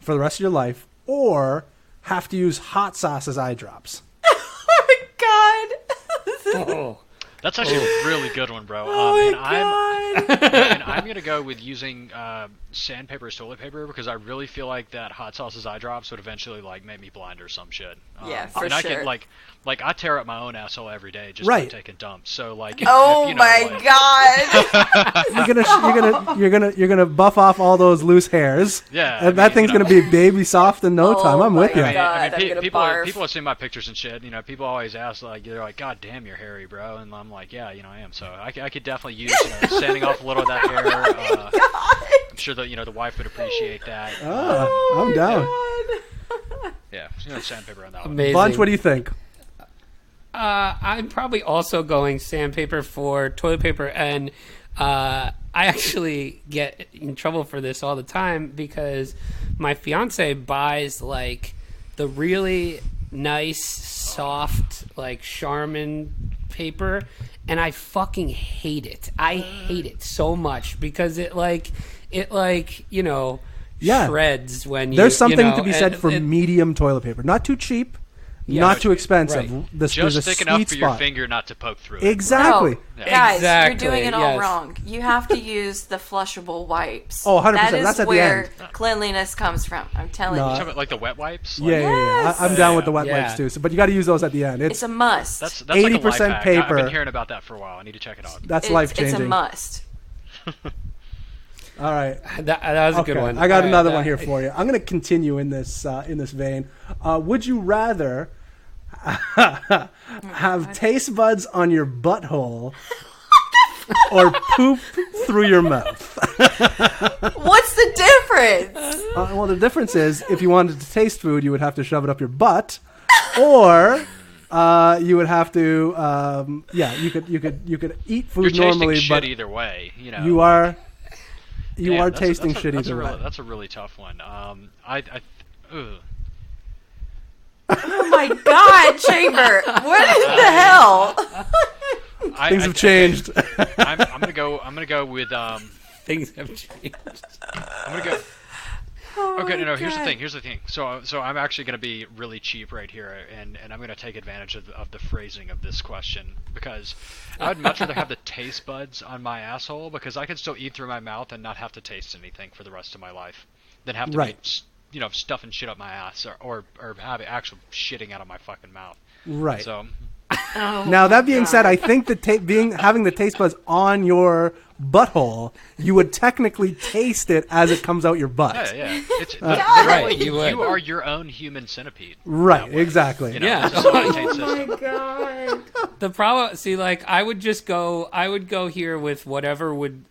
for the rest of your life, or have to use hot sauce as eye drops?
Oh my god.
Oh.
That's actually a really good one, bro.
Oh my god.
And I'm gonna go with using sandpaper as toilet paper because I really feel like that hot sauce as eye drops would eventually like make me blind or some shit.
Yeah, for
and
sure.
I can like I tear up my own asshole every day just
Right.
by taking dumps. So like,
Oh
if, you know,
my
like,
god.
You're gonna buff off all those loose hairs.
Yeah,
And that thing's gonna be baby soft in no
Oh
time. I'm with
my
you.
God. I'm gonna
people
barf.
have seen my pictures and shit. You know, people always ask like, they're like, "God damn, you're hairy, bro," and I'm like, "Yeah, you know, I am." So I could definitely use sanding off a little of that hair. I'm sure that the wife would appreciate that.
I'm down.
Yeah, sandpaper on that one.
Amazing.
Bunch, what do you think?
I'm probably also going sandpaper for toilet paper, and I actually get in trouble for this all the time because my fiance buys like the really nice, soft, like Charmin paper, and I fucking hate it. I hate it so much because it
Yeah.
shreds when you.
There's something
you know,
to be said
and-
for
and-
medium toilet paper. Not too cheap,
Yeah.
not too expensive.
Right.
There's
Just
a
thick
sweet
enough for your
spot.
finger not to poke through it.
Exactly.
No, guys,
Exactly,
you're doing it all
yes.
wrong. You have to use the flushable wipes.
Oh, 100%.
That is
That's at the
where
end.
cleanliness comes from. I'm telling
No.
you.
Talking about, like the wet wipes.
Yeah,
Like,
yeah. I'm down with the wet
Yeah.
wipes too. So, but you got to use those at the end.
It's a must.
That's like a
80%
life hack. I've
paper.
been hearing about that for a while. I need to check it out.
That's
It's
life
a
changing.
must.
All right.
That was a
Okay,
good one.
I got
All
another
right,
one here for you. I'm going to continue in this vein. Would you rather have taste buds on your butthole or poop through your mouth?
What's the difference?
Well, the difference is if you wanted to taste food, you would have to shove it up your butt, or you would have to. You could eat food
You're
normally,
tasting
but
shit either way. You know.
you are
Damn,
tasting
that's
shit
that's
either
a
way.
really, that's a really tough one. Ugh.
Oh my god, Chamber! What in the hell?
Things have changed.
I'm gonna go with
Things have changed.
I'm gonna go.
Oh
Okay,
my
no. Here's the
God.
thing. Here's the thing. So I'm actually gonna be really cheap right here, and I'm gonna take advantage of the phrasing of this question because I'd much rather have the taste buds on my asshole because I can still eat through my mouth and not have to taste anything for the rest of my life, than have to
Right.
be stuffing shit up my ass or have actual shitting out of my fucking mouth.
Right.
So
Oh
Now that
my
being
God.
said, I think that having the taste buds on your butthole, you would technically taste it as it comes out your butt.
yeah. It's
God.
Right, you would.
You are your own human centipede.
Right,
that way.
exactly.
You know,
Yeah.
it's a self-contained
Oh
system.
my god.
The problem, see, like I would go here with whatever would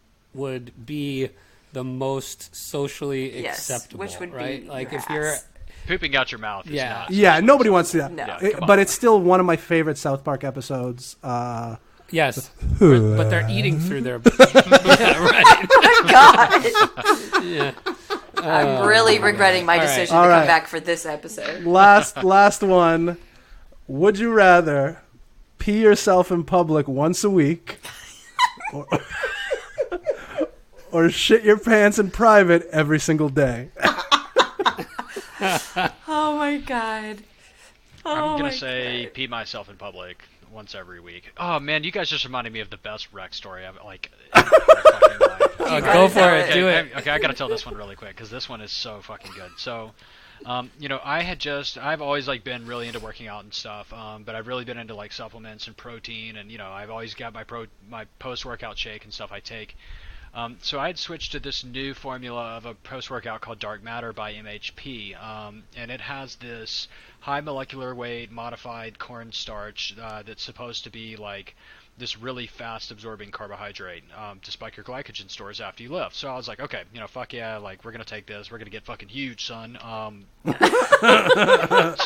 be the most socially
Yes,
acceptable,
which would
right?
be
Like
your
if you're,
ass.
Pooping out your mouth is
Yeah.
not.
Yeah, nobody wants to see that.
No.
Yeah,
It-
come on.
but it's still one of my favorite South Park episodes.
yes, but they're eating through their, yeah, right,
God.
yeah.
I'm really regretting my
All right.
decision
All
to
right.
come back for this episode.
last one. Would you rather pee yourself in public once a week or, or shit your pants in private every single day?
Oh my god.
I'm
Oh
gonna
my
say
God.
pee myself in public once every week. Oh man, you guys just reminded me of the best Rekt story I've like. in my fucking life.
Go for it,
Okay,
do it.
I gotta tell this one really quick because this one is so fucking good. So, I've always like been really into working out and stuff, but I've really been into like supplements and protein, and I've always got my post-workout shake and stuff I take. So I had switched to this new formula of a post-workout called Dark Matter by MHP, and it has this high molecular weight modified cornstarch that's supposed to be like this really fast-absorbing carbohydrate to spike your glycogen stores after you lift. So I was like, okay, fuck yeah, like we're gonna take this, we're gonna get fucking huge, son. So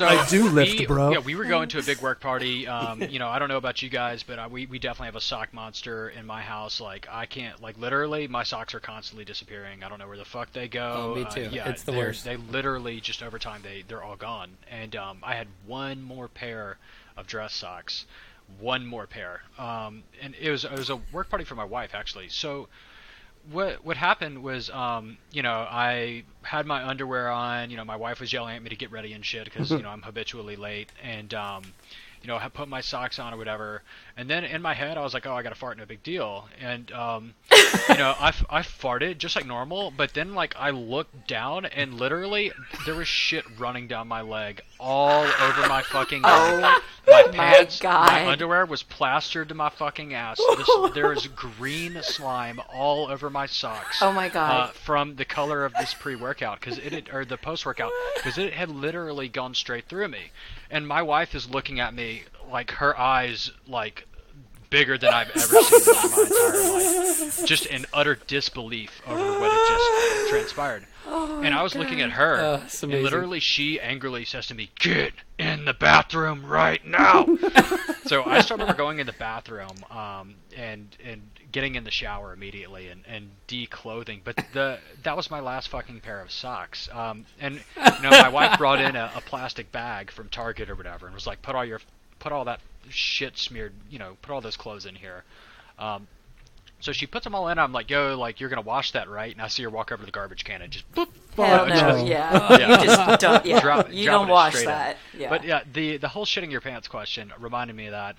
I do lift, bro.
Yeah, we were going to a big work party. I don't know about you guys, but we definitely have a sock monster in my house. Like I can't, like literally, my socks are constantly disappearing. I don't know where the fuck they go.
Oh, me too.
Yeah,
It's the
they're-
worst.
They literally just over time they're all gone. And I had one more pair of dress socks. One more pair. And it was a work party for my wife actually. So what happened was, I had my underwear on. My wife was yelling at me to get ready and shit because I'm habitually late, and I put my socks on or whatever. And then in my head, I was like, oh, I got to fart, no big deal. And I farted just like normal, but then like I looked down and literally there was shit running down my leg all over my fucking leg. My pants, my underwear was plastered to my fucking ass. There is green slime all over my socks.
Oh my god!
From the color of this pre-workout, or the post-workout, because it had literally gone straight through me. And my wife is looking at me like her eyes like bigger than I've ever seen them in my entire life, just in utter disbelief over what had just transpired. And I was looking at her, and literally she angrily says to me, "Get in the bathroom right now!" So I started going in the bathroom and getting in the shower immediately and declothing. But that was my last fucking pair of socks. And my wife brought in a plastic bag from Target or whatever and was like, put all that shit smeared, put all those clothes in here. So she puts them all in. I'm like, yo, like, you're going to wash that, right? And I see her walk over to the garbage can and just boop.
Hell no, yeah. You just don't, you don't wash that. Yeah.
But yeah, the whole shitting your pants question reminded me of that.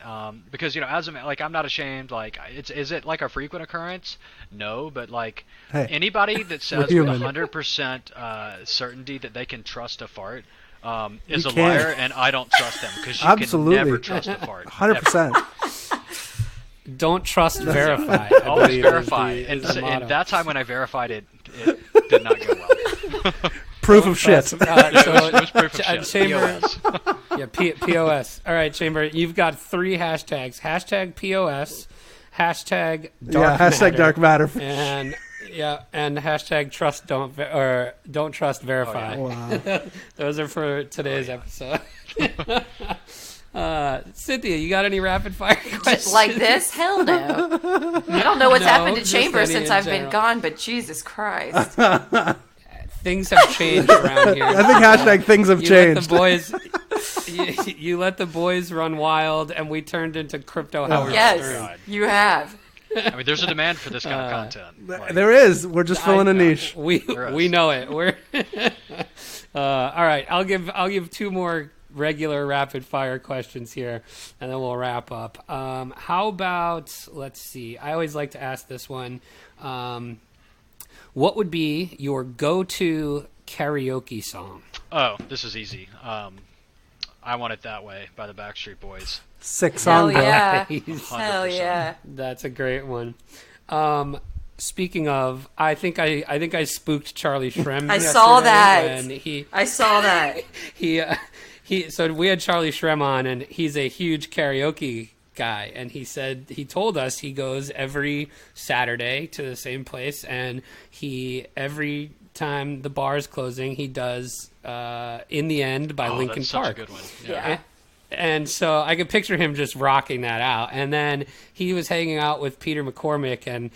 Because, as a man, like, I'm not ashamed. Like, is it like a frequent occurrence? No, but like, anybody that says with 100% certainty that they can trust a fart is a liar, and I don't trust them because you can never trust a fart.
100%.
Don't trust, verify.
Always verify. And that time when I verified it did not go well.
Proof of shit.
It was proof of shit.
Chamber, POS. All right, Chamber, you've got 3 hashtags. Hashtag POS, hashtag
dark matter.
And hashtag don't trust verify.
Oh, yeah. Wow.
Those are for today's episode. Cynthia, you got any rapid fire questions?
Just like this? Hell no. I don't know what's happened to Chamber since I've been gone, but Jesus Christ.
Things have changed around here.
I think hashtag things have changed.
You let the boys run wild, and we turned into crypto Howard
Yes,
Stern.
you have.
I mean, there's a demand for this kind of content.
There is. We're just filling a niche.
We know it. We're all right. I'll give 2 more regular rapid fire questions here, and then we'll wrap up. How about, let's see, I always like to ask this one. What would be your go-to karaoke song?
Oh, this is easy. I Want It That Way by the Backstreet Boys.
Sick song.
Hell yeah.
Nice.
Hell yeah.
That's a great one. Speaking of, I think I spooked Charlie Shrem.
I saw that.
And
I saw that.
So we had Charlie Shrem on, and he's a huge karaoke guy, and he told us he goes every Saturday to the same place, and every time the bar is closing, he does In the End by Linkin
that's
Park.
Such a good one.
Yeah.
And so I could picture him just rocking that out. And then he was hanging out with Peter McCormick, and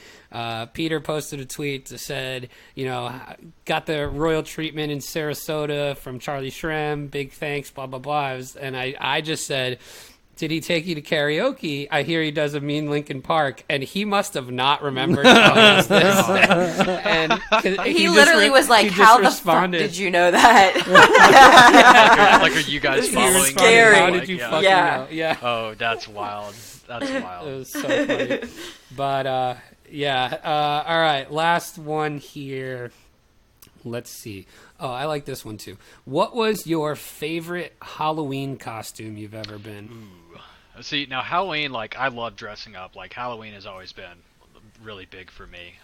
Peter posted a tweet that said, got the royal treatment in Sarasota from Charlie Shrem. Big thanks, blah, blah, blah. And I just said, did he take you to karaoke? I hear he does a mean Linkin Park, and he must have not remembered telling us this. And
he literally was like, "How the fuck did you know that?"
like, are you guys following?
Scary.
How did you fucking know? Yeah.
Oh, that's wild. That's wild.
It was so funny. But all right, last one here. Let's see. Oh, I like this one too. What was your favorite Halloween costume you've ever been?
Ooh. See, now Halloween, like, I love dressing up. Like, Halloween has always been really big for me.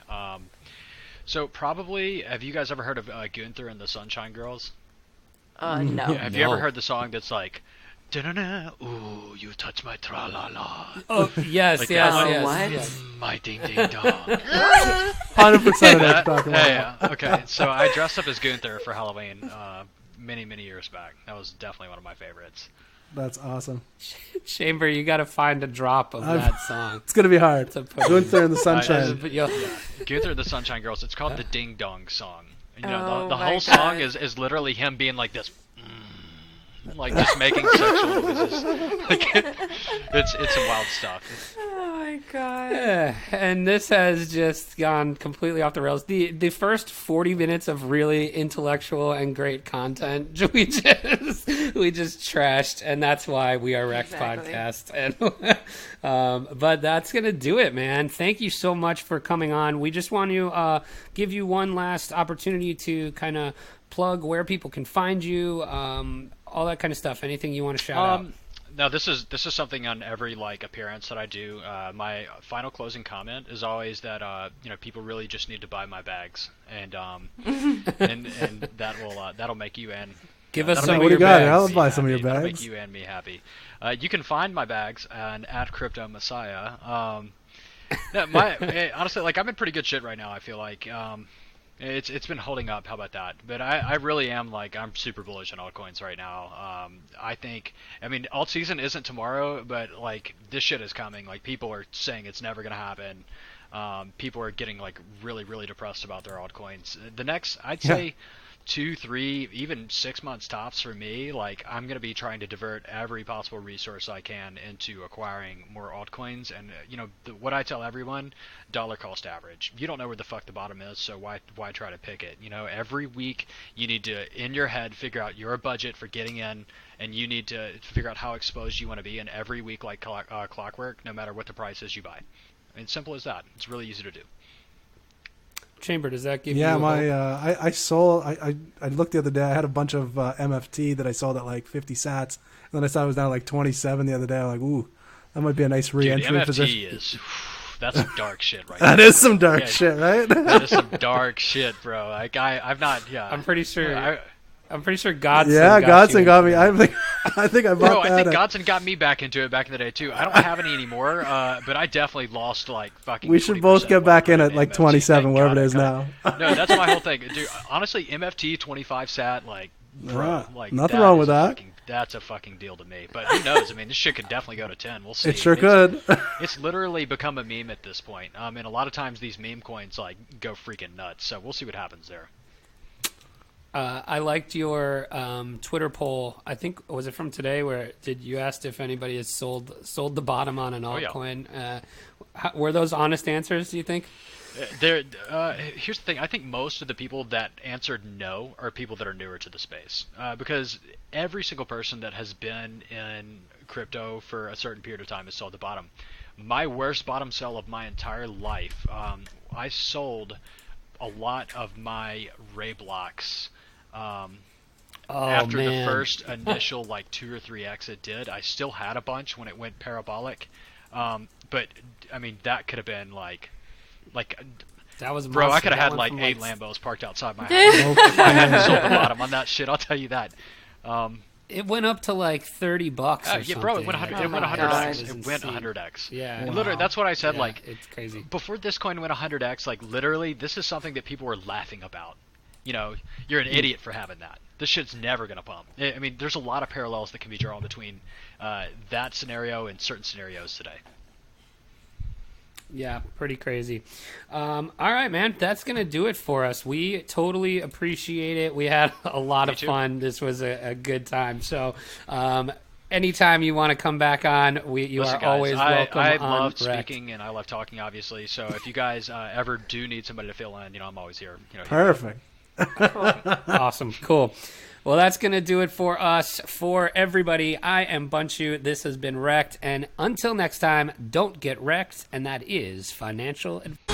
So probably, have you guys ever heard of Gunther and the Sunshine Girls?
No.
Have you ever heard the song that's like, da-na-na, ooh, you touch my tra-la-la.
Oh, yes,
like
yes.
What?
My ding-ding-dong.
100% of that's talking about.
Yeah, okay. So I dressed up as Gunther for Halloween many, many years back. That was definitely one of my favorites.
That's awesome.
Chamber, you got to find a drop of that song.
It's going to be hard. Gunther and the Sunshine.
Gunther and the Sunshine Girls. It's called the Ding Dong Song. And, the whole song is literally him being like this. like just making sexual noises. Like, it's some wild stuff.
Oh my god.
And this has just gone completely off the rails. The first 40 minutes of really intellectual and great content we just trashed, and that's why we are Rekt
Exactly.
Podcast. And but that's gonna do it, man. Thank you so much for coming on. We just want to give you one last opportunity to kind of plug where people can find you, all that kind of stuff. Anything you want to shout out?
No, this is something on every appearance that I do. My final closing comment is always that people really just need to buy my bags, and and that'll make you and
Give us
that'll
some
make
of your
you
bags.
I'll
me
buy some of
happy.
your
That'll
bags.
make you and me happy. You can find my bags at Crypto Messiah. Honestly, I'm in pretty good shit right now. I feel like it's been holding up. How about that? But I really am I'm super bullish on altcoins right now. I mean, alt season isn't tomorrow, but this shit is coming. People are saying it's never gonna happen. People are getting really, really depressed about their altcoins. The next, I'd say, 2, 3, even 6 months tops for me. I'm going to be trying to divert every possible resource I can into acquiring more altcoins. And what I tell everyone, dollar cost average. You don't know where the fuck the bottom is, so why try to pick it? Every week you need to, in your head, figure out your budget for getting in, and you need to figure out how exposed you want to be. And every week, clockwork, no matter what the price is, you buy. It's simple as that. It's really easy to do.
Chamber, does that give you?
Yeah,
hope?
I sold. I looked the other day. I had a bunch of MFT that I sold at 50 sats, and then I saw it was down 27 the other day. I'm like, ooh, that might be a nice
Dude,
re-entry
MFT
position.
that's some dark shit right
That
there.
is some dark shit, right?
That is some dark shit, bro. I've not. Yeah.
I'm pretty sure.
I,
I'm pretty sure Godson.
Yeah, Godson got me.
into it.
I think I bought
Bro,
that.
I think Godson got me back into it back in the day too. I don't have any anymore, but I definitely lost fucking.
We should both
20%
get back in at
MFT.
27,
Thank
wherever
God
it
I
is
got
now.
No, that's my whole thing, dude. Honestly, MFT 25 sat bro,
nothing wrong with that.
That's a fucking deal to me. But who knows? I mean, this shit could definitely go to 10. We'll see.
It sure
It's-
could.
It's literally become a meme at this point. And a lot of times these meme coins go freaking nuts. So we'll see what happens there.
I liked your Twitter poll. I think was it from today where you asked if anybody has sold the bottom on an
yeah.
altcoin. Were those honest answers? Do you think?
Here's the thing. I think most of the people that answered no are people that are newer to the space. Because every single person that has been in crypto for a certain period of time has sold the bottom. My worst bottom sell of my entire life, I sold a lot of my Ray blocks. After the first initial 2 or 3x it did. I still had a bunch when it went parabolic. But I mean, that could have been
That was a
bro, I
monster.
could have
That
had
went from,
8 Lambos parked outside my house if I hadn't sold the bottom on that shit. I'll tell you that.
It went up to $30 or
Yeah,
something.
bro, it went 100. It went
my
100x.
God.
It went 100x.
Yeah,
And literally, that's what I said.
Yeah, it's crazy.
Before this coin went 100x, literally, this is something that people were laughing about. You're an idiot for having that. This shit's never gonna pump. I mean, there's a lot of parallels that can be drawn between that scenario and certain scenarios today.
Yeah, pretty crazy. All right, man. That's going to do it for us. We totally appreciate it. We had a lot of
too.
fun. This was a good time. So anytime you want to come back on, you
Listen,
are
guys,
always welcome
I
on
love
Rekt.
speaking and I love talking, obviously. So if you guys ever do need somebody to fill in, I'm always here.
Perfect.
Awesome. Cool. Well, that's going to do it for us. For everybody, I am Bunchu. This has been Rekt. And until next time, don't get wrecked. And that is financial advice.